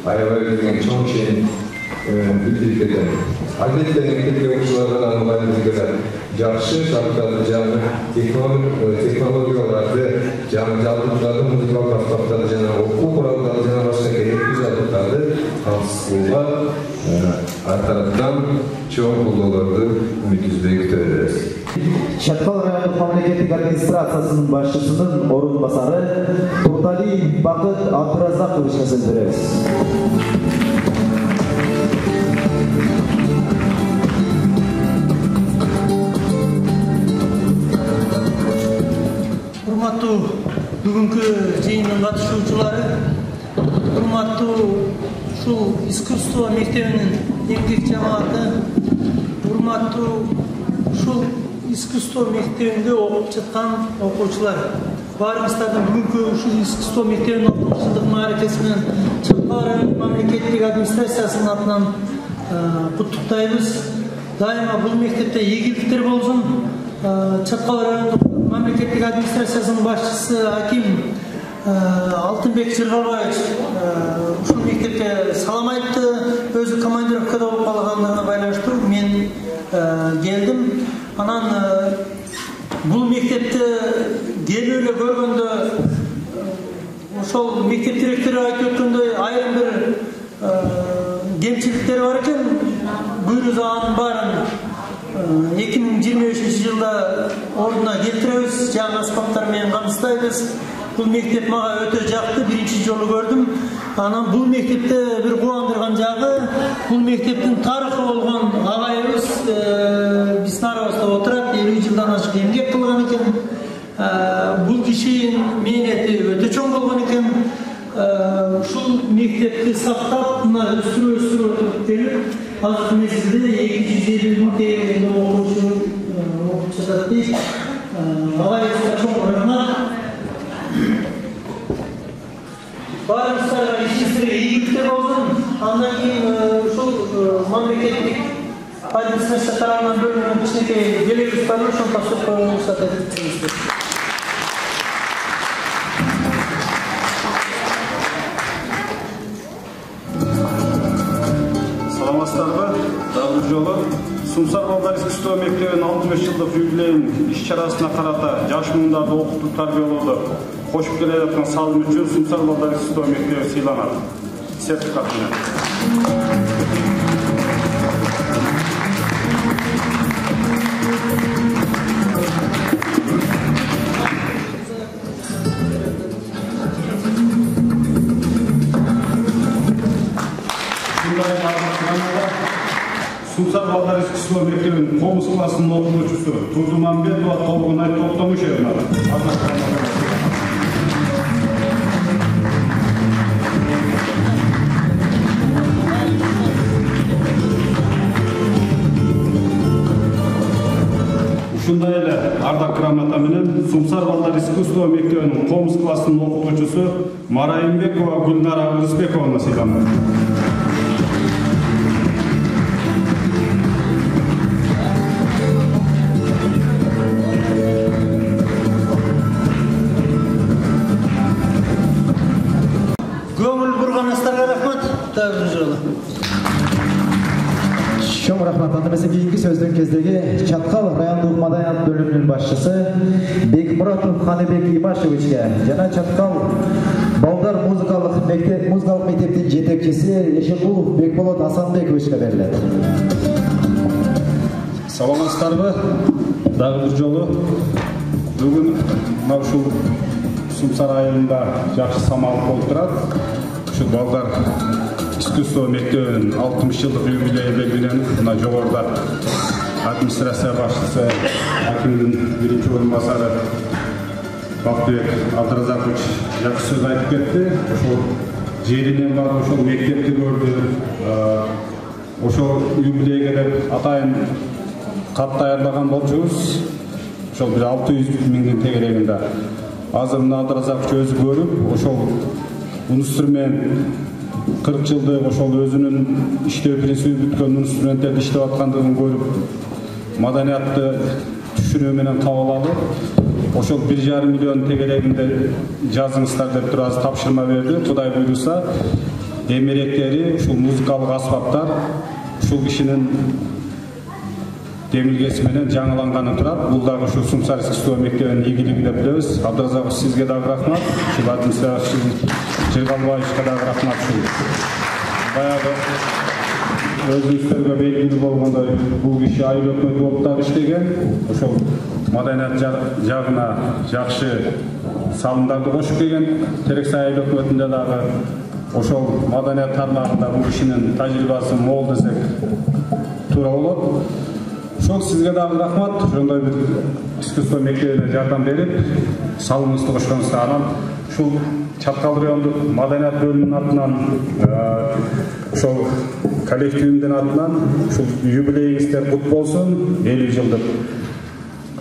[SPEAKER 7] аябай деген чоң чейин билдирип кетет. Албетте мектепте окуучуларга да мугалимдерге жакшы шарттарды жана технологияларды жана жабдыктарды, музыкалык аспаптарды жана окуу куралдары жана башка керектүү жабдыктарды камсыздууга ар тараптан чоң колдоолорду үмүтүбүздө күтөбүз.
[SPEAKER 13] Чаткал райондук мамлекеттик администрациясынын башчысынын орун басары Турталиев Бакыт Абдыразаковичке сөз беребиз.
[SPEAKER 5] Урматтуу бүгүнкү жыйындын катышуучулары, урматтуу ушул искусство мектебинин эмгек жамааты, урматтуу ушул искусство мектебинде окуп жаткан окуучулар, баарыңыздарды бүгүнкү ушул искусство мектебинин 60-жылдык мааракеси менен Чапкал мамлекеттик администрациясынын атынан куттуктайбыз. Дайыма бул мектепте ийгиликтер болсун. Чапкал райондук мамлекеттик администрациясынын башчысы Аким Алтынбек Жыргалбаевич ушул мектепке салам айтты. Өзү командировкада болуп калгандыгына байланыштуу мен келдим. Анан бул мектепте келип эле көргөндө ошол мектеп директору айтып өткөндөй айрым бир кемчиликтер бар экен. Буюрса анын баарын 2025-жылда ордуна келтиребиз, жаңы аспаптар менен камсыздайбыз. Бул мектеп мага өтө жакты, биринчи жолу көрдүм. Анан бул мектепте бир кубандырган жагы, бул мектептин тарыхы болгон агайыбыз биздин арабызда отурат, 50 жылдан ашык эмгек кылган экен. Бул кишинин мээнети өтө чоң болгон экен. Ушул мектепти сактап, мына өстүрүп келип, азыркы мезгилде 250 мың тегерегинде окуучу окуп жатат дейт. Агайыбызга чоң рахмат. Баарыңыздарга ишиңиздерге ийгиликтер болсун. Андан кийин ушул мамлекеттик администрация тарабынан бөлүнгөн кичинекей белегибиз бар, ошону тапшырып коюңуздар деп айтабыз.
[SPEAKER 8] Дагы бир жолу Сумсар балдар искусство мектебинин 65 жылдык юбилейин иш-чарасына карата жаш муңдарды окутуп тарбиялоодо кошуп келе жаткан салым үчүн Сумсар балдар искусство мектеби сыйланат. Сертификат менен. Сумсар балдар искусство мектебинин комуз классынын окуучусу Тузуманбетова Толгунай Токтомушевна. Ушундай эле ардак грамота менен Сумсар балдар искусство мектебинин комуз классынын окуучусу Марайымбекова Гүлнара Ырысбековна сыйланат.
[SPEAKER 13] Чоң рахмат. Андырмесе кийинки сөздөн кездеги Чаткал райондук маданият бөлүмүнүн башчысы Бекмуратов Ханыбек Имашевичке жана Чаткал балдар музыкалык мектептин жетекчиси Эшекулов Бекболот Асанбековичке берилет.
[SPEAKER 8] Саламатсыздарбы? Дагы бир жолу бүгүн мына ушул Сумсар айылында жакшы самал болуп турат. Ушул балдар искусство мектебинин 60 жылдык юбилейи белгиленип, мына жогоруда администрация башчысы Акимдин биринчи орун басары Бактыбек Абдыразакович жакшы сөз айтып кетти. Ошол жеринен барып ошол мектепти көрдү. Ошол юбилейге деп атайын кат даярдаган болчубуз. Ошол бир 600 миңдин тегерегинде. Азыр мына Абдыразакович өзү көрүп, ошол инструмент 40 жылдык ошол өзүнүн иштөө принципи бүткөн инструменттерди иштеп аткандыгын көрүп, маданиятты түшүнүү менен кабыл алып, ошол 1,5 миллион тегерегинде жазыңыздар деп туруп азыр тапшырма берди. Кудай буйруса, эмеректери ушул музыкалык аспаптар ушул кишинин демилгеси менен жаңыланганы турат. Бул дагы ушул Сумсар искусство мектебинин ийгилиги деп билебиз. Абдыразаков сизге дагы рахмат. Ушул администрация Жыргалбаевичке дагы рахмат. Баягы өзүңүздөргө белгилүү болгондой бул киши айыл өкмөтү болуп дагы иштеген. Ошол маданият жагына жакшы салымдарды кошуп келген. Терексай айыл өкмөтүндө дагы ошол маданият тармагында бул кишинин тажрыйбасы мол десек туура болот. Ошол сизге дагы рахмат. Ошондой бир искусство мектебине жардам берип, салымыңызды кошконуңузга. Анан ушул Çatkal rayonduk madaniyat bölümünün atынан ошол коллективимдин атынан ушул юбилейиңиздер кут болсун 50 жылдык.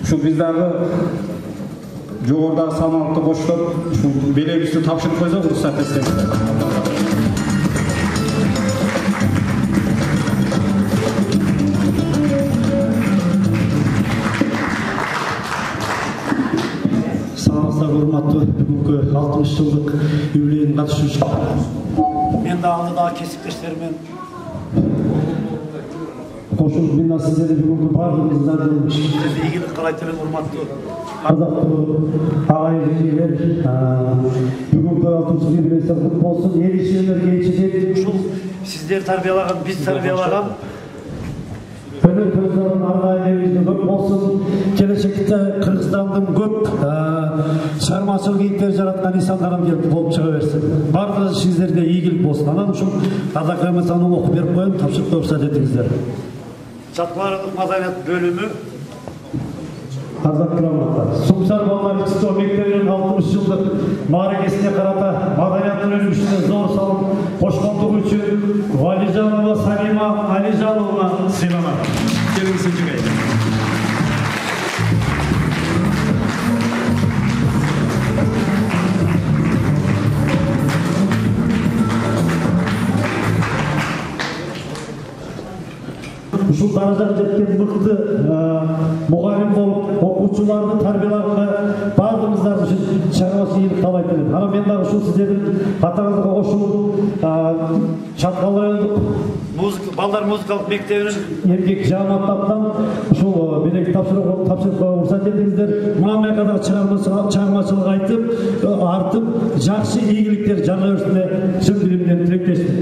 [SPEAKER 8] Ушул биз дагы жогорудагы салмакты коштоп ушул белегибизди тапшырып койсок уруксат этсеңиздер.
[SPEAKER 14] Урматтуу бүгүнкү 60 жылдык юбилейге катышуучулар. Мен да алдыдагы кесиптештеримен кошулуп мен сиздерди бүгүнкү баардыгыңыздарды ийгилик каалайт элем, урматтуу ардактуу агай-эжелер. Бүгүнкү 60 юбилейиңиздер кут болсун. Эл ишенер кенчеден ушул сиздер тарбиялаган, биз тарбиялаган өнөр-көздөрдүн аргайыбызды көп болсун. Келечекте Кыргызстандын көп чыгармачылык ийгиликтер жараткан инсандарым болуп чыга берсин. Бардыгы сиздерге ийгилик болсун. Анан ушул ардак грамотаны окуп берип коем, тапшырып рөхсат этиңиздер. Чаткал маданият бөлүмү ардак грамота. Сумсар балдар Искусство мектебинин 60 жылдык мааракесине карата маданияттын өнүгүшүнө зор салым кошкондугу үчүн Валижанова Салима Алижановна сыйланат. Келиңиз жигей. Ушул даражага жеткен мыкты мугалим болуп, окуучуларды тарбиялаганга баардыгыңыздар ушул чыгармачы ийгилик каалайт элем. Анан мен дагы ушул сиздердин катарыңызга кошулуп, Чаткал райондук балдар музыкалык мектебинин эмгек жааматтан ушул белек тапшырууга уруксат этиңиздер. Мына мека дагы чыгармачылык айтып, артып, жакшы ийгиликтер жарга берсин деп чын диlimden тилектештим.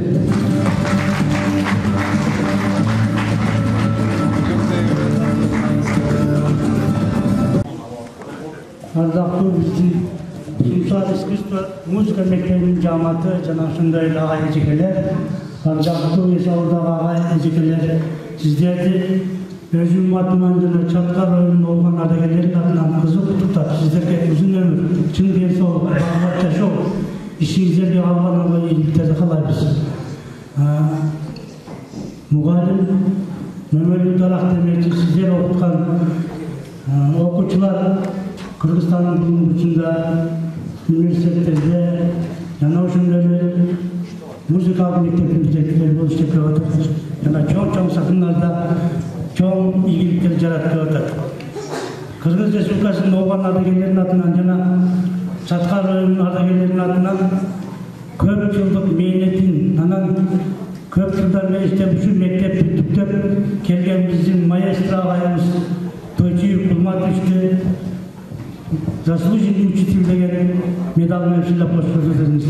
[SPEAKER 14] Ардактуу биздин Сумсар искусство музыка мектебинин жааматы жана ошондой эле агай-эжекелер, ардактуу эс ауылдагы агай-эжекелер, сиздерди өзүм атынан жана Чаткал районунун болгон ардагерлердин атынан кызык куттуктап, сиздерге узун өмүр, чын ден соолук, бакыт жашоо, ишиңиздерге алганга ийгиликтерди каалайбыз. Мугалим Мөмөлүү Дарак демекчи, сиздер окуткан окуучулар Кыргызстандын бүгүнкүчүндө университеттерде жана ошондой эле музыкалык мектептин директору болуш деп атат. Жана чоң сахналарда чоң ийгиликтер жаратып деп атат. Кыргыз Республикасынын болгон ардагерлеринин атынан жана Чаткал районунун ардагерлеринин атынан көп жылдык мээнетин, анан көп жылдар иштеп ушул мектепти түптөп келген биздин маэстро агайыбыз Тойчиев Кулматовичке заслуженный учитель деген медаль менен сыйлап коюшуңуз.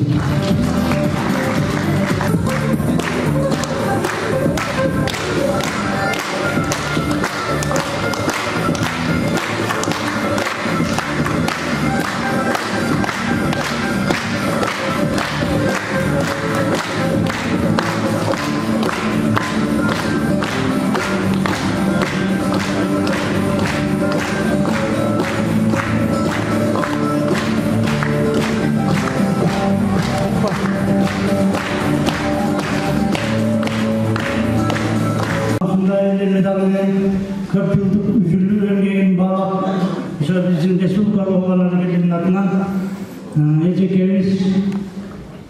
[SPEAKER 14] Көп жылдык үзүлүү эмгегин баалап, ошо биздин республикалык болгон ардагерлердин атынан эжекебиз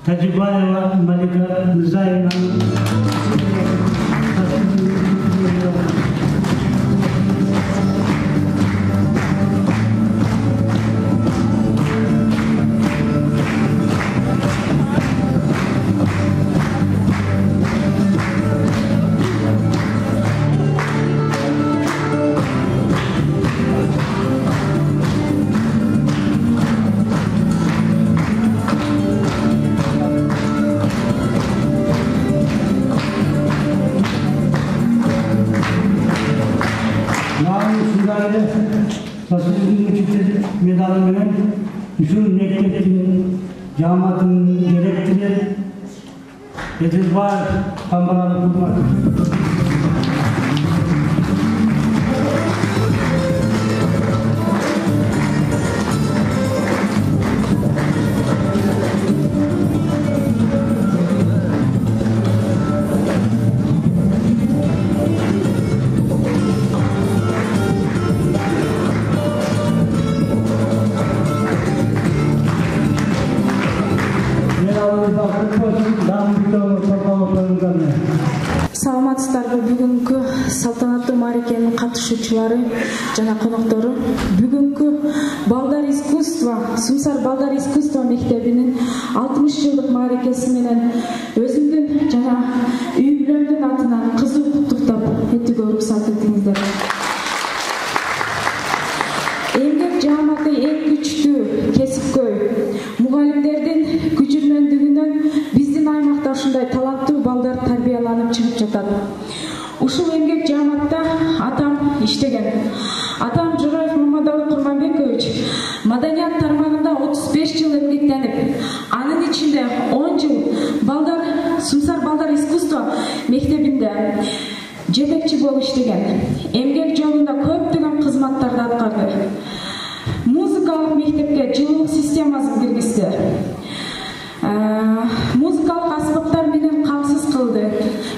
[SPEAKER 14] Тажибаева Малика Мырзаевна медалы менен ушул мектептин жааматынын директору Эдилбаев Камбаралы Кулматов.
[SPEAKER 15] Саламатсыздарбы, бүгүнкү салтанаттуу мааракенин катышуучулары жана коноктору. Бүгүнкү балдар искусство, Сумсар балдар искусство мектебинин 60 жылдык мааракеси менен өзүмдүн жана үй бүлөмдүн атынан кызуу куттуктап этүүгө уруксат этиңиздер. Эмгек жааматы эң күчтүү кесипкөй мугалимдердин күчүрмөндүгүнөн биздин аймакта ушундай таланттуу балдар тарбияланып чыгып жатат. Ушул эмгек жааматта атам иштеген. Атам Жураев Мамадалы Курманбекович маданият тармагында 35 жыл эмгектенип, анын ичинде 10 жыл балдар Сумсар балдар искусство мектебинде жетекчи болуп иштеген. Эмгек жолунда көптөгөн кызматтарды аткарды. Музыкалык мектепке жылуулук системасын киргизди. Музыкалык аспаптар менен камсыз кылды.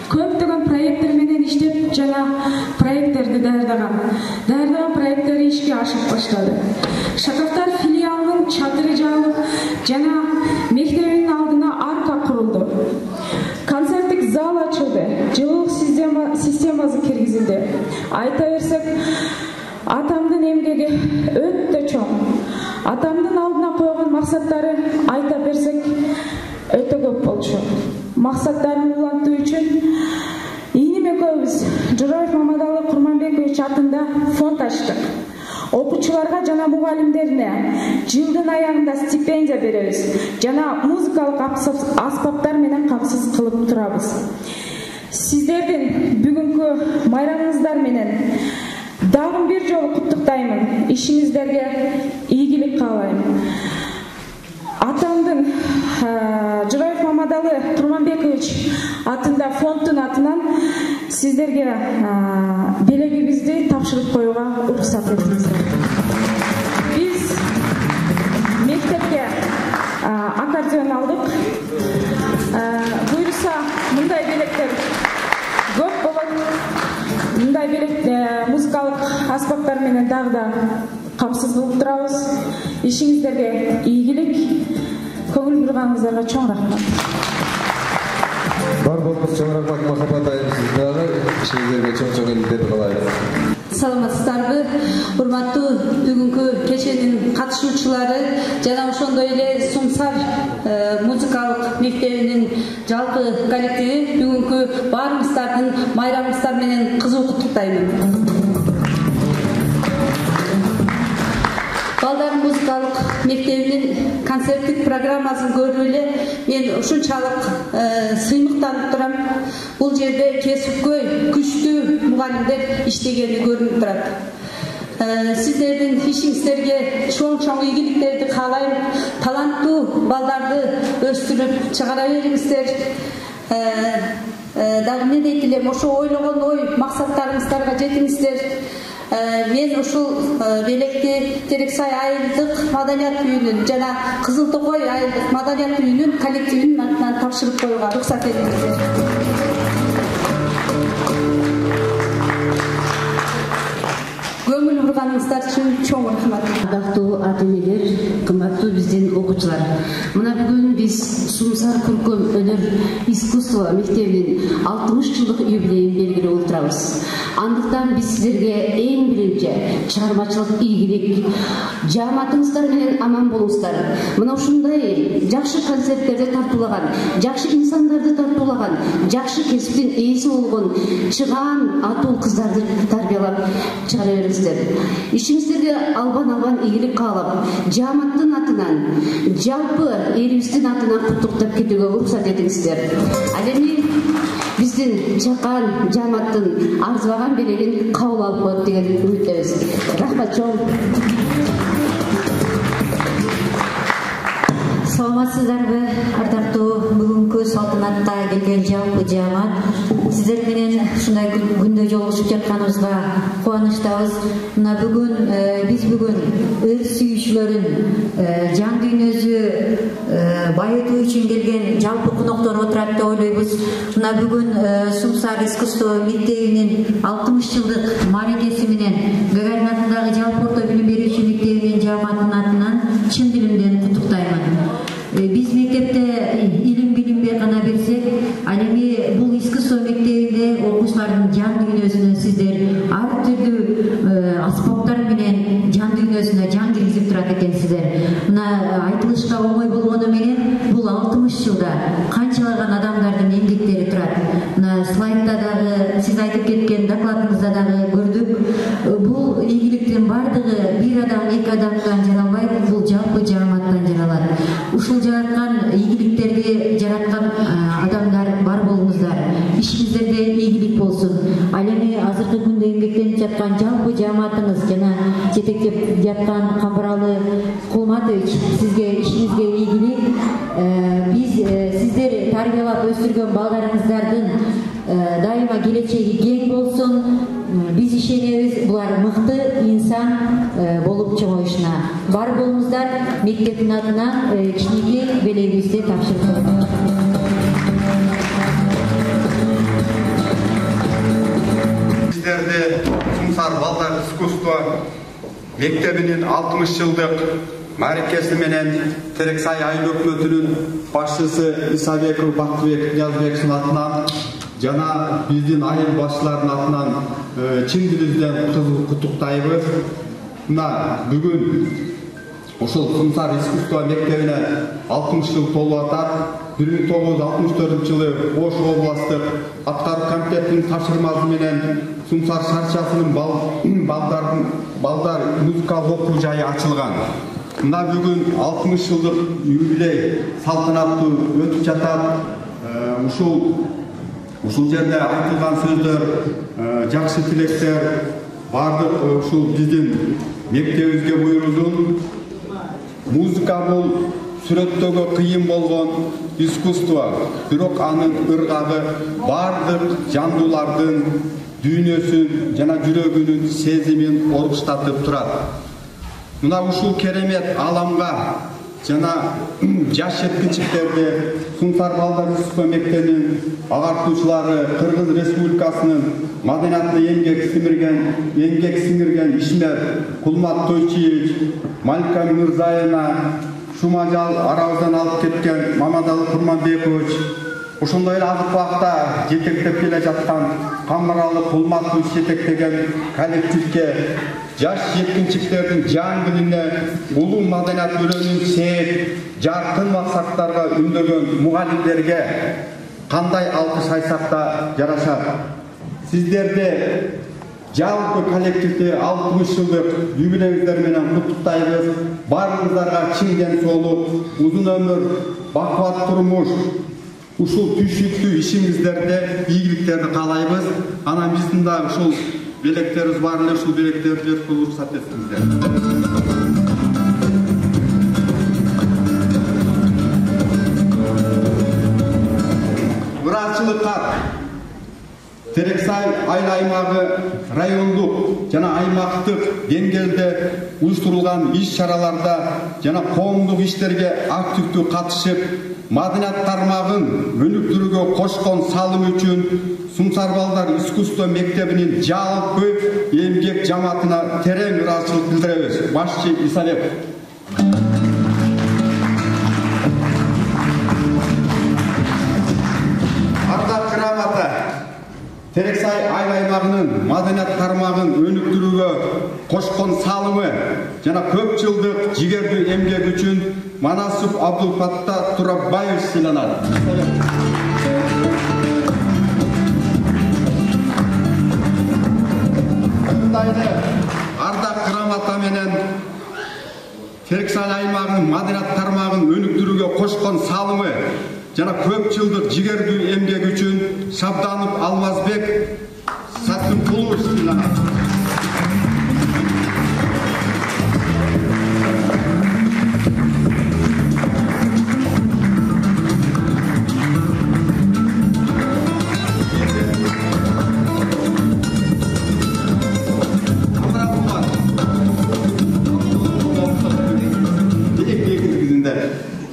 [SPEAKER 15] Көптөгөн проекттер менен иштеп жана проекттерди даярдаган проекттери ишке ашып баштады. Шакактар филиалынын чатыры жабылып жана мектебинин алдына арка курулду. Концерттик зал ачылды. Жылуулук системасы киргизилди. Айта берсек, атамдын эмгеги өтө чоң. Атамдын алдына койгон максаттары айта берсек өтө көп болчу. Максаттарын улантуу үчүн ийним экөөбүз Жураев Мамадалы Курманбекович атында фонд ачтык. Окуучуларга жана мугалимдерине жылдын аягында стипендия беребиз жана музыкалык аспаптар менен камсыз кылып турабыз. Сиздердин бүгүнкү майрамыңыздар менен дагы бир жолу куттуктаймын. Ишиңиздерге ийгилик каалайм. Атамдын Жураев Мамадалы Курманбекович атында фонддун атынан сиздерге белегибизди тапшырып коюуга уруксат этиңиздер. Биз мектепке аккордеон алдык. Буюрса мындай белектер көп болот. Мындай белек музыкалык аспаптар менен дагы да камсыз кылып турабыз. Ишиңиздерге ийгилик, көңүл бурганыңыздарга чоң рахмат.
[SPEAKER 7] Бар болуп чоң рахмат, махабат айымсыздарга. Ишиңиздерге чоң элдер каалайм.
[SPEAKER 16] Саламатсыздарбы, урматтуу бүгүнкү кеченин катышуучулары жана ошондой эле Сумсар музыкалык мектебинин жалпы коллективи бүгүнкү баарыңыздардын майрамыңыздар менен кызуу куттуктаймын. Балдар музыкалык мектебинин концерттик программасын көрүп эле мен ушунчалык сыймыктанып турам. Бул жерде кесипкөй, күчтүү мугалимдер иштегени көрүнүп турат. Сиздердин ишиңиздерге чоң ийгиликтерди каалайм. Таланттуу балдарды өстүрүп чыгара бериңиздер. Дагы не дейт элем, ошо ойлогон ой максаттарыңыздарга жетиңиздер. Мен ушул белекти Терексай айылдык маданият үйүнүн жана Кызыл Токой айылдык маданият үйүнүн коллективинин атынан тапшырып коюуга уруксат этиңиздер. Көңүл бурганыңыздар үчүн чоң рахмат.
[SPEAKER 17] Ардактуу ата-энелер, кымбаттуу биздин окуучулар. Мына бүгүн биз Сумсар көркөм өнөр искусство мектебинин 60 жылдык юбилейин белгилеп отурабыз. Андыктан биз сиздерге эң биринчи чыгармачылык ийгилик, жааматыңыздар менен аман болуңуздар. Мына ушундай жакшы концерттерди тартуулаган, жакшы инсандарды тартуулаган, жакшы кесиптин ээси болгон чыгаан атуу кыздарды тарбиялап чыгара бериңиздер. Ишиңиздерге албан ийгилик каалап, жааматтын атынан, жалпы элибиздин атынан куттуктап кетүүгө уруксат этиңиздер. Ал эми биздин чакан жааматтын арзыбаган белегин кабыл алып коет деген үмүттөбүз. Рахмат чоң.
[SPEAKER 18] Саламатсыздарбы, ардактуу бүгүнкү салтанатта келген жалпы жаамат. Сиздер менен ушундай күндө жолугушуп жатканыбызга кубанычтабыз. Мына бүгүн биз ыр сүйүүчүлөрүн жан дүйнөсү байытуу үчүн келген жалпы коноктор отурат деп ойлойбуз. Мына бүгүн Сумсар искусство мектебинин 60 жылдык мааракеси менен Гагарин атындагы жалпы орто билим берүүчү мектебинин жааматынын атынан чын дилимден куттуктаймын. Биз мектепте илим билимге гана берсек, ал эми бул искусство мектебинде балдардын жан дүйнөсүнө сиздер ар түрдүү аспаптар менен жан дүйнөсүнө жан киргизип турат экенсиздер. Мына айтылышка оңой болгону менен бул 60 жылда канчалаган адамдардын эмгектери турат. Мына слайдда дагы сиз айтып кеткен докладыңызда дагы көрдүк. Бул ийгиликтин бардыгы бир адам, эки адамдан жаралбайт, бул жалпы жааматтан жаралат. Ушул жараткан ийгиликтерди жараткан адамдар бар болуңуздар. Ишиңиздерде ийгилик болсун. Ал эми азыркы күндө эмгектенип жаткан жалпы жааматыңыз жана жетектеп жаткан Камбаралы Кулматович, сизге ишиңизге ийгилик. Биз сиздер тарбиялап өстүргөн балдарыңыздардын дайыма келечеги кең болсун. Биз ишенебиз, булар мыкты инсан болуп чыгышына. Бар болуңуздар, мектептин атынан кичинекей белегибизди тапшырып коебуз.
[SPEAKER 19] Сиздерде Сумсар балдар искусство мектебинин 60 жылдык мааракеси менен Терексай айыл өкмөтүнүн башчысы Исабеков Бактыбек Ниязбековдун атынан жана биздин айыл башчыларынын атынан чын дилибизден куттуктайбыз. Мына бүгүн ушул Сумсар искусство мектебине 60 жыл толуп атат. 1964-жылы Ош областык аткаруу комитетинин тапшырмасы менен Сумсар шарчасынын балдар музыкалык окуу жайы ачылган. Мына бүгүн 60 жылдык юбилей салтанаттуу өтүп жатат. Ушул жерде айтылган сөздөр, жакшы тилектер бардык ушул биздин мектебибизге буйрулдун. Музыка бул сүрөттөгө кыйын болгон искусство, бирок анын ыргагы бардык жандуулардын дүйнөсүн жана жүрөгүнүн сезимин оргуштатып турат. Мына ушул керемет аламга жана жаш жеткинчиктерди Сумсар балдар искусство мектебинин агартуучулары Кыргыз Республикасынын маданиятына эмгек сиңирген ишмер Кулмат Тойчиевич, Малика Мырзаевна, Шумажал арабыздан алып кеткен Мамадалы Курманбекович, ошондой эле азыркы убакта жетектеп келе жаткан Камбаралы Кулматович жетектеген коллективге жаш жеткинчиктердин жан билине улуу маданият өрөөнүн сээп, жаркын максаттарга үндөгөн мугалимдерге кандай алкыш айтсак да жарашат. Сиздерде жалпы коллективди 60 жылдык юбилейиңиздер менен куттуктайбыз. Баарыңыздарга чын ден соолук, узун өмүр, бакубат турмуш, ушул түйшүктүү ишиңиздерде ийгиликтерди каалайбыз. Анан биздин да ушул белектерибиз бар эле, ушул белектерди жеткизүүгө уруксат этиңиздер. Ыраатчылык кат Терексай айыл аймагы райондук жана аймактык деңгээлде уюштурулган иш-чараларда жана коомдук иштерге активдүү катышып, маданият тармагын өнүктүрүүгө кошкон салымы үчүн Сумсар балдар искусство мектебинин жалпы эмгек жамаатына терең ыраазычылык билдиребиз. Башчы Исабеков. Ардак грамота Терексай айыл аймагынын маданият тармагын өнүктүрүүгө кошкон салымы жана көп жылдык жигердүү эмгеги үчүн Манасов Абдулфатта Турабаев сыйланат. Ардак грамота менен Терексай аймагынын маданият тармагын өнүктүрүүгө кошкон салымы жана көп жылдык жигердүү эмгеги үчүн Шабданов Алмазбек Сатымпулов сыйланат.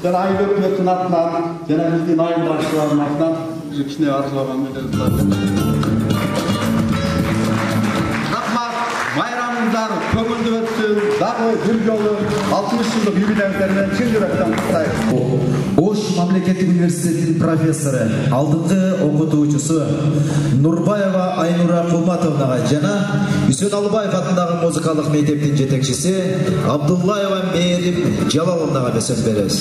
[SPEAKER 19] Жана айыл өкмөтүнүн атынан жана биздин айыл башчыларынын атынан кичине арзулаган менен рахмат. Майрамыңыздар көңүлдүү өтсүн. Дагы бир жолу
[SPEAKER 13] 60 жылдық юбилейтерінен чын жүректен құттықтаймыз. Ош мемлекеттік университетінің профессоры, алдыңғы оқытушысы Нурбаева Айнура Кулматовнаға жана Үсен Алыбаев атындағы музыкалық мектептің жетекшісі Абдуллаева Мээрим Жалаловнаға сөз береміз.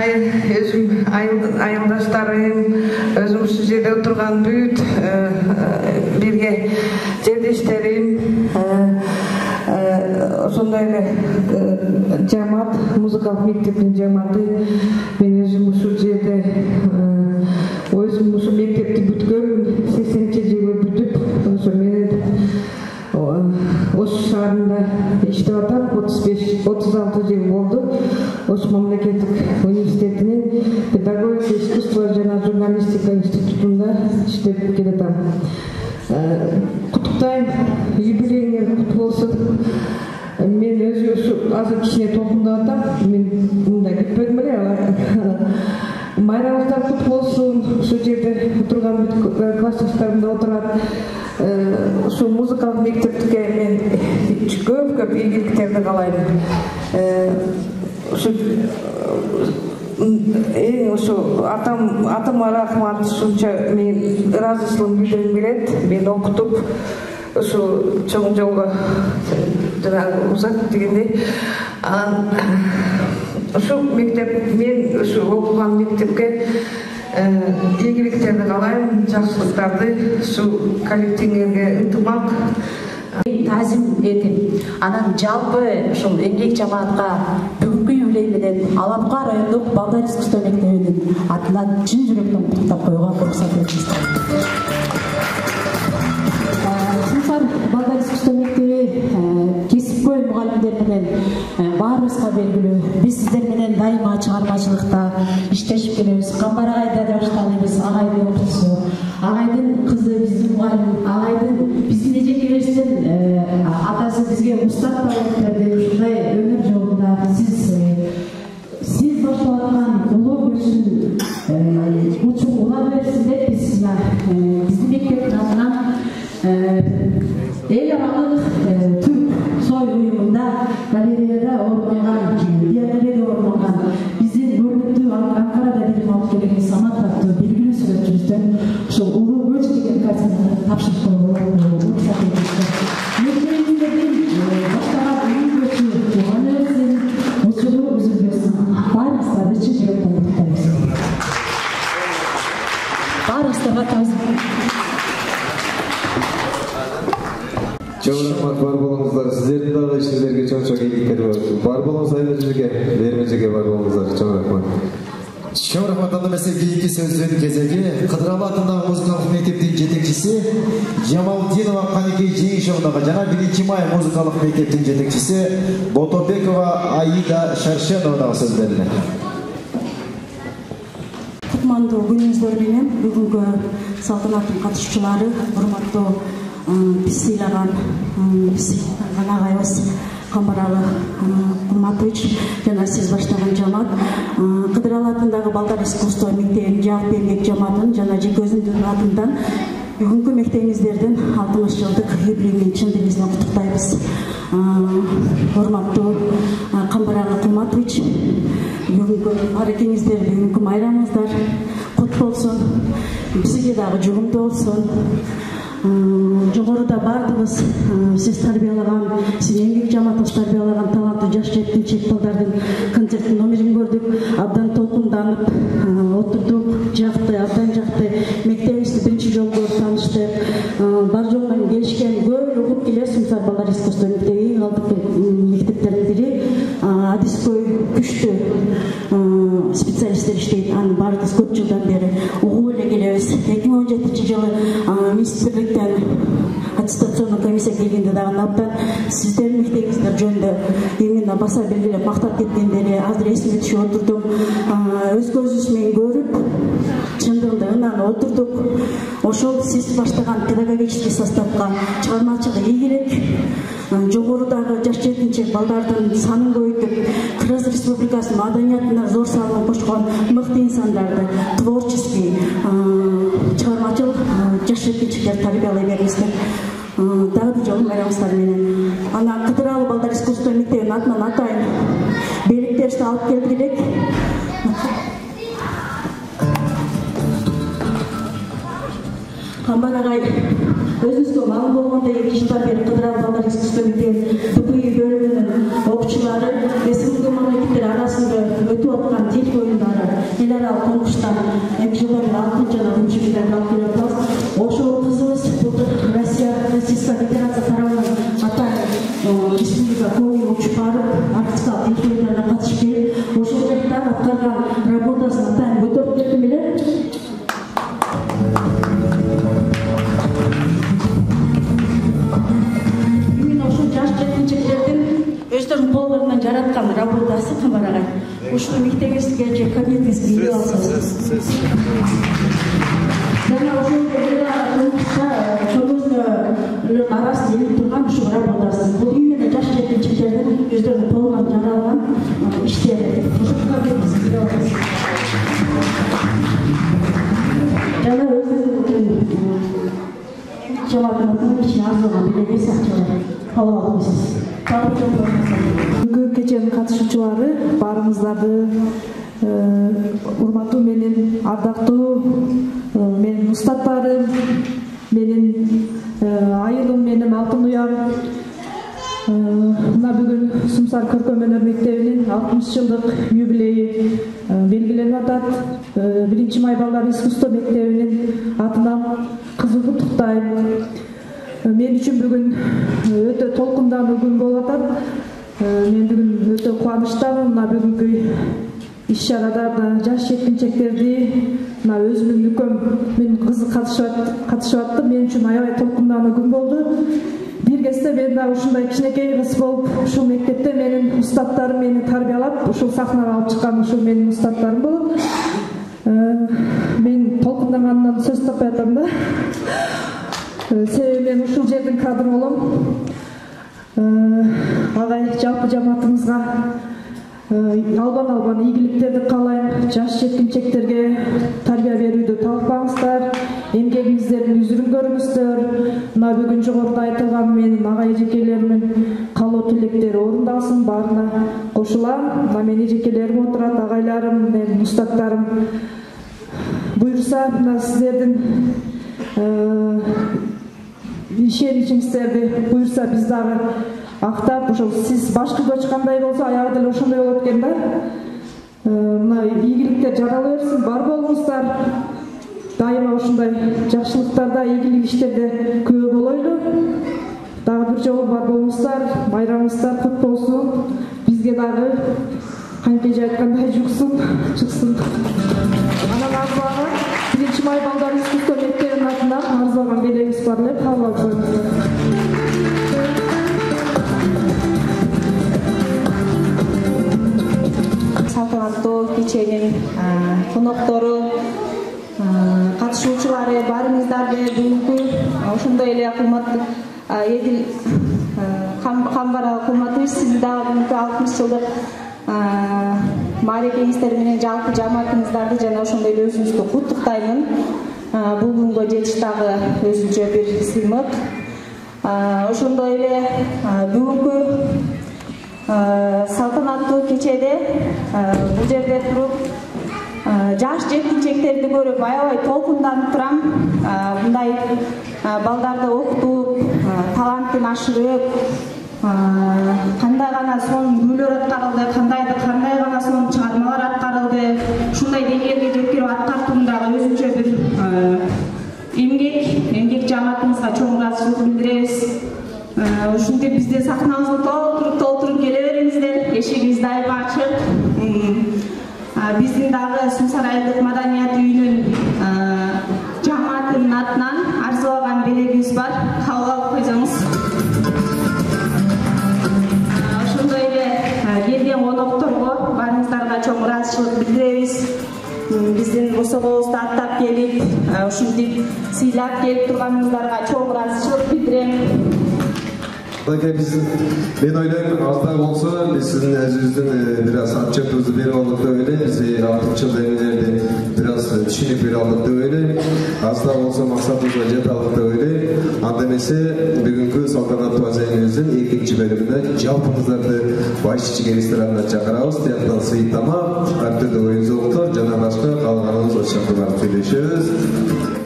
[SPEAKER 20] Өзім айылдаштарым, өзім осы жерде отырған бүт бірге жерлештерім, сондай эле жамаат, музыкалык мектептин жамааты, мен өзүм ушул жерде өзүм ушул мектепти бүткөм, 80-жылы бүтүп, ошо менен Ош шаарында иштеп атам, 35-36 жыл болду. Ош мамлекеттик университетинин педагогика, искусство жана журналистика институтунда иштеп келатам. Куттуктайм, юбилейиңер куттуу болсун. Мен өзү азыр кичине толкундап атам, мен мындай кетпедим эле. Майрамыңыздар куттуу болсун. Ушул жерде отурган классташтарым да отурат. Ушул музыкалык мектепке мен көп ийгиликтерди каалайм. Ушу атама рахмат, ушунча мен ыраазычылыгымды билдиргим келет. Мен окутуп ушу чоң жолго жанагы узат дегендей. Ушул мектеп, мен ушу окуган мектепке ийгиликтерди каалайм, жакшылыктарды, ушул коллективиңерге ынтымак
[SPEAKER 9] таазим этим. Анан жалпы ушул эмгек жамаатка бүгүнкү юбилей менен Алапка райондук балдар искусство мектебинин атынан чын жүрөктөн куттуктап коюуга уруксат бериңиздер. Сумсар балдар искусство мектеби кесипкөй мугалимдер менен баарыбызга белгилүү. Биз сиздер менен дайыма чыгармачылыкта иштешип келебиз. Камбар агайды да баштайбыз, агайдын окуусу, агайдын кызы биздин мугалим, агайдын биздин эжекебиздин атасы бизге устат талаптерди ушундай өнөр жолунда сиз баштап аткан улуу көчүн учуу ула берсин деп биз биздин мектептин атынан эл аралык түрк сой уюмунда галереяда орун алган, диалогияда орун алган биздин көрүнүктүү Анкарада билим алып келген Самат аттуу белгилүү сүрөтчүбүздөн ушул улуу көч деген картинаны тапшырып коюуга уруксат бериңиздер. Мектебиңиздердин баштаган улуу көчү тууган берсин, учуру үзүлбөсүн. Баарыңыздарды чын жүрөктөн куттуктайбыз. Баарыңыздарга таазим.
[SPEAKER 21] Чоң рахмат, бар болуңуздар. Сиздердин дагы ишиңерге чоң ийгиликтер бар болуңуз, айнажеге, бермежеге бар болуңуздар. Чоң рахмат.
[SPEAKER 13] Чоң рахмат. Анда эмесе кийинки сөздүн кезеги Кыдыралы атындагы музыкалык мектептин жетекчиси Жамалдинова Каникей Жеңишовнага жана 1-май музыкалык мектептин жетекчиси Ботобекова Аида Шаршеновнага сөз берилет.
[SPEAKER 22] Кутмандуу күнүңүздөр менен бүгүнкү салтанаттын катышуучулары, урматтуу биз сыйлаган агайыбыз Камбаралы Кулматович жана сиз баштаган жамаат, Кыдыралы атындагы балдар искусство мектебинин жалпы эмгек жамаатын жана жеке өзүмдүн атымдан бүгүнкү мектебиңиздердин 60 жылдык юбилейин чын дилибизден куттуктайбыз. Урматтуу Камбаралы Кулматович, бүгүнкү аракеңиздер, бүгүнкү майрамыңыздар кут болсун, бизге дагы жугумдуу болсун. Жогоруда бардыгыбыз сиз тарбиялаган, сиз эмгек жамаатыбыз тарбиялаган таланттуу жаш жеткинчек балдардын концерттин номерин көрдүк. Абдан толкунданып отурдук, жакты, абдан жакты. Мектебибизди биринчи жолу көрүп тааныштык. Бар жолунан келишкен көп окуп келебиз. Сумсар балдар искусство мектеби эң алдыңкы мектептердин бири. Адискөй күчтүү специалисттер иштейт. Аны баарыбыз көп жылдан бери угуп эле келебиз. 2017-жылы министрликтен аттестационный комиссия келгенде дагы абдан сиздердин мектебиңиздер жөнүндө именно баса белгилеп мактап кеткенде эле азыр эсиме түшүп отурдум. Өз көзүбүз менен көрүп, чындыгында ынан отурдук. Ошол сиз баштаган педагогический составга чыгармачылык ийгилик, жогорудагы жаш жеткинчек балдардын санын көбөйтүп, Кыргыз Республикасынын маданиятына зор салым кошкон мыкты инсандарды, творческий, чыгармачыл жаш жеткинчектерди тарбиялай бериңиздер. дагы да жолун байрамыңыздар менен. Ана Кыдыралы балдар искусство мектебинин атынан атайын белектерди алып келдик элек. Камбар агай өзүбүзгө маалым болгондой 2 жылдан бери Кыдыралы балдар искусство мектебинин БПИ бөлүмүнүн окуучулары республика мамлекеттер арасында өтүп аткан дил оюндары эл аралык конкурстан 2 жылдан бери алтын жана күмүш медаль алып келип атабыз. Ошол кызыбыз былтыр Российская Федерация тарабынан атайын республика көңүл учуп барып артистикалык дил оюндарына катышып келип ошол жакта аткарган работасын атайын көтөрүп бердим эле. Өздерінің қолдарынан жаратқан работасы Камбар агай. Ушул мектебибизге же кабинетибизге үйрөнүп алсаңыз. Жана ошол конкурста чоңуздун арасында элип турган ушул работасы. Бул именно жаш жеткинчектердин өздөрүнүн колунан жаралган иштери. Ушул кабинетибизге үйрөнүп алсаңыз. Жана өзүнүн жамаатынын ишин арзыган билебиз акчалар. Кабыл алыпсыз. Бүгүнкү кеченин катышуучулары баарыңыздарды урматтуу менин ардактуу менин устаттарым, менин айылым, менин алтын уям. Мына бүгүн Сумсар көркөм өнөр мектебинин 60 жылдык юбилейи белгиленип атат. 1 май балдар искусство мектебинин атынан кызуу куттуктайм. Мен үчүн бүгүн өтө толкундуу күн болуп атат. Мен бүгүн өтө кубанычтамын. Мына бүгүнкү иш-чарада жаш жеткинчектерди мына өзүмдүн нүкөм менин кызы катышып атты. Мен үчүн аябай толкундуу күн болду. Бир кезде мен да ушундай кичинекей кыз болуп, ушул мектепте менин устаттарым мени тарбиялап, ушул сахнага алып чыккан ушул менин устаттарым болуп. Мен толкундангандан сөз таппай атам да. Себеби мен ушул жердин кадры болом. Агай жалпы жамаатыбызга албан ийгиликтерди каалайм. Жаш жеткинчектерге тарбия берүүдө талкпаңыздар, эмгегиңиздердин үзүрүн көрүңүздөр. Мына бүгүн жогоруда айтылган менин ага эжекелеримдин каалоо тилектери орундалсын, баарына кошулам. Мына менин эжекелерим отурат, агайларым, менин устаттарым. Буюрса, мына сиздердин ишеничиңиздерди буюрса биз дагы актап, ошол сиз башкы кандай болсо аягы деле ошондой болот экен да. Мына ийгиликтер жарала берсин, бар болуңуздар. Дайыма ушундай жакшылыктарда, ийгилик иштерде күбө болойлу. Дагы бир жолу бар болуңуздар, байрамыңыздар кут болсун. Бизге дагы канкеже айткандай чыксын. Анан арзуага 1 май балдар искусство мектебинин атынан арзуаган белегибиз бар эле, кабыл алып коюңуздар.
[SPEAKER 16] Салтанаттуу кеченин коноктору, катышуучулары баарыңыздарды бүгүнкү ошондой эле кымбаттуу Эдил Камбар кымбаттуу сизди дагы бүгүнкү 60 жылдык маарекеңиздер менен жалпы жамаатыңыздарды жана ошондой эле өзүңүздү куттуктаймын. Бул күнгө жетиш дагы өзүнчө бир сыймык. Ошондой эле бүгүнкү салтанаттуу кечеде бул жерде туруп жаш жеткинчектерди көрүп аябай толкунданып турам. Мындай балдарды окутуп, талантын ашырып, кандай гана сонун күйлөр аткарылды, кандай гана сонун чыгармалар аткарылды. Ушундай деңгээлге жеткирип аткартуумдагы өзүнчө бир эмгек жамаатыбызга чоң ыраазычылык билдиребиз. Ушинтип бизде сахнабызды толтуруп келе бериңиздер. Эшигибиз дайыма ачык. Биздин дагы Сумсар айылдык маданият үйүнүн жамаатынын атынан арзулаган белегибиз бар. Кабыл алып койсоңуз. Ошондой эле келген конокторго баарыңыздарга чоң ыраазычылык билдиребиз. Биздин бособобузду аттап келип, ушинтип сыйлап келип турганыңыздарга чоң ыраазычылык билдирем.
[SPEAKER 21] Мен ойлаймын, азда болса, біз сіздің әзіңіздің біраз отчетыңызды беріп алдық деп ойлаймын. Біз 6 жыл әңгімелерде біраз түсінік беріп алдық деп ойлаймын. Азда болса мақсатымызға жете алдық деп ойлаймын. Анда емесе бүгінгі салтанатты әңгімеміздің екінші бөлімінде жалпыңыздарды Байшичиге ресторанына шақырамыз. Тияқтан сый тамақ, әртүрлі ойын-сауықтар, жана башка қалғанымыз осы жақта барып сөйлесеміз.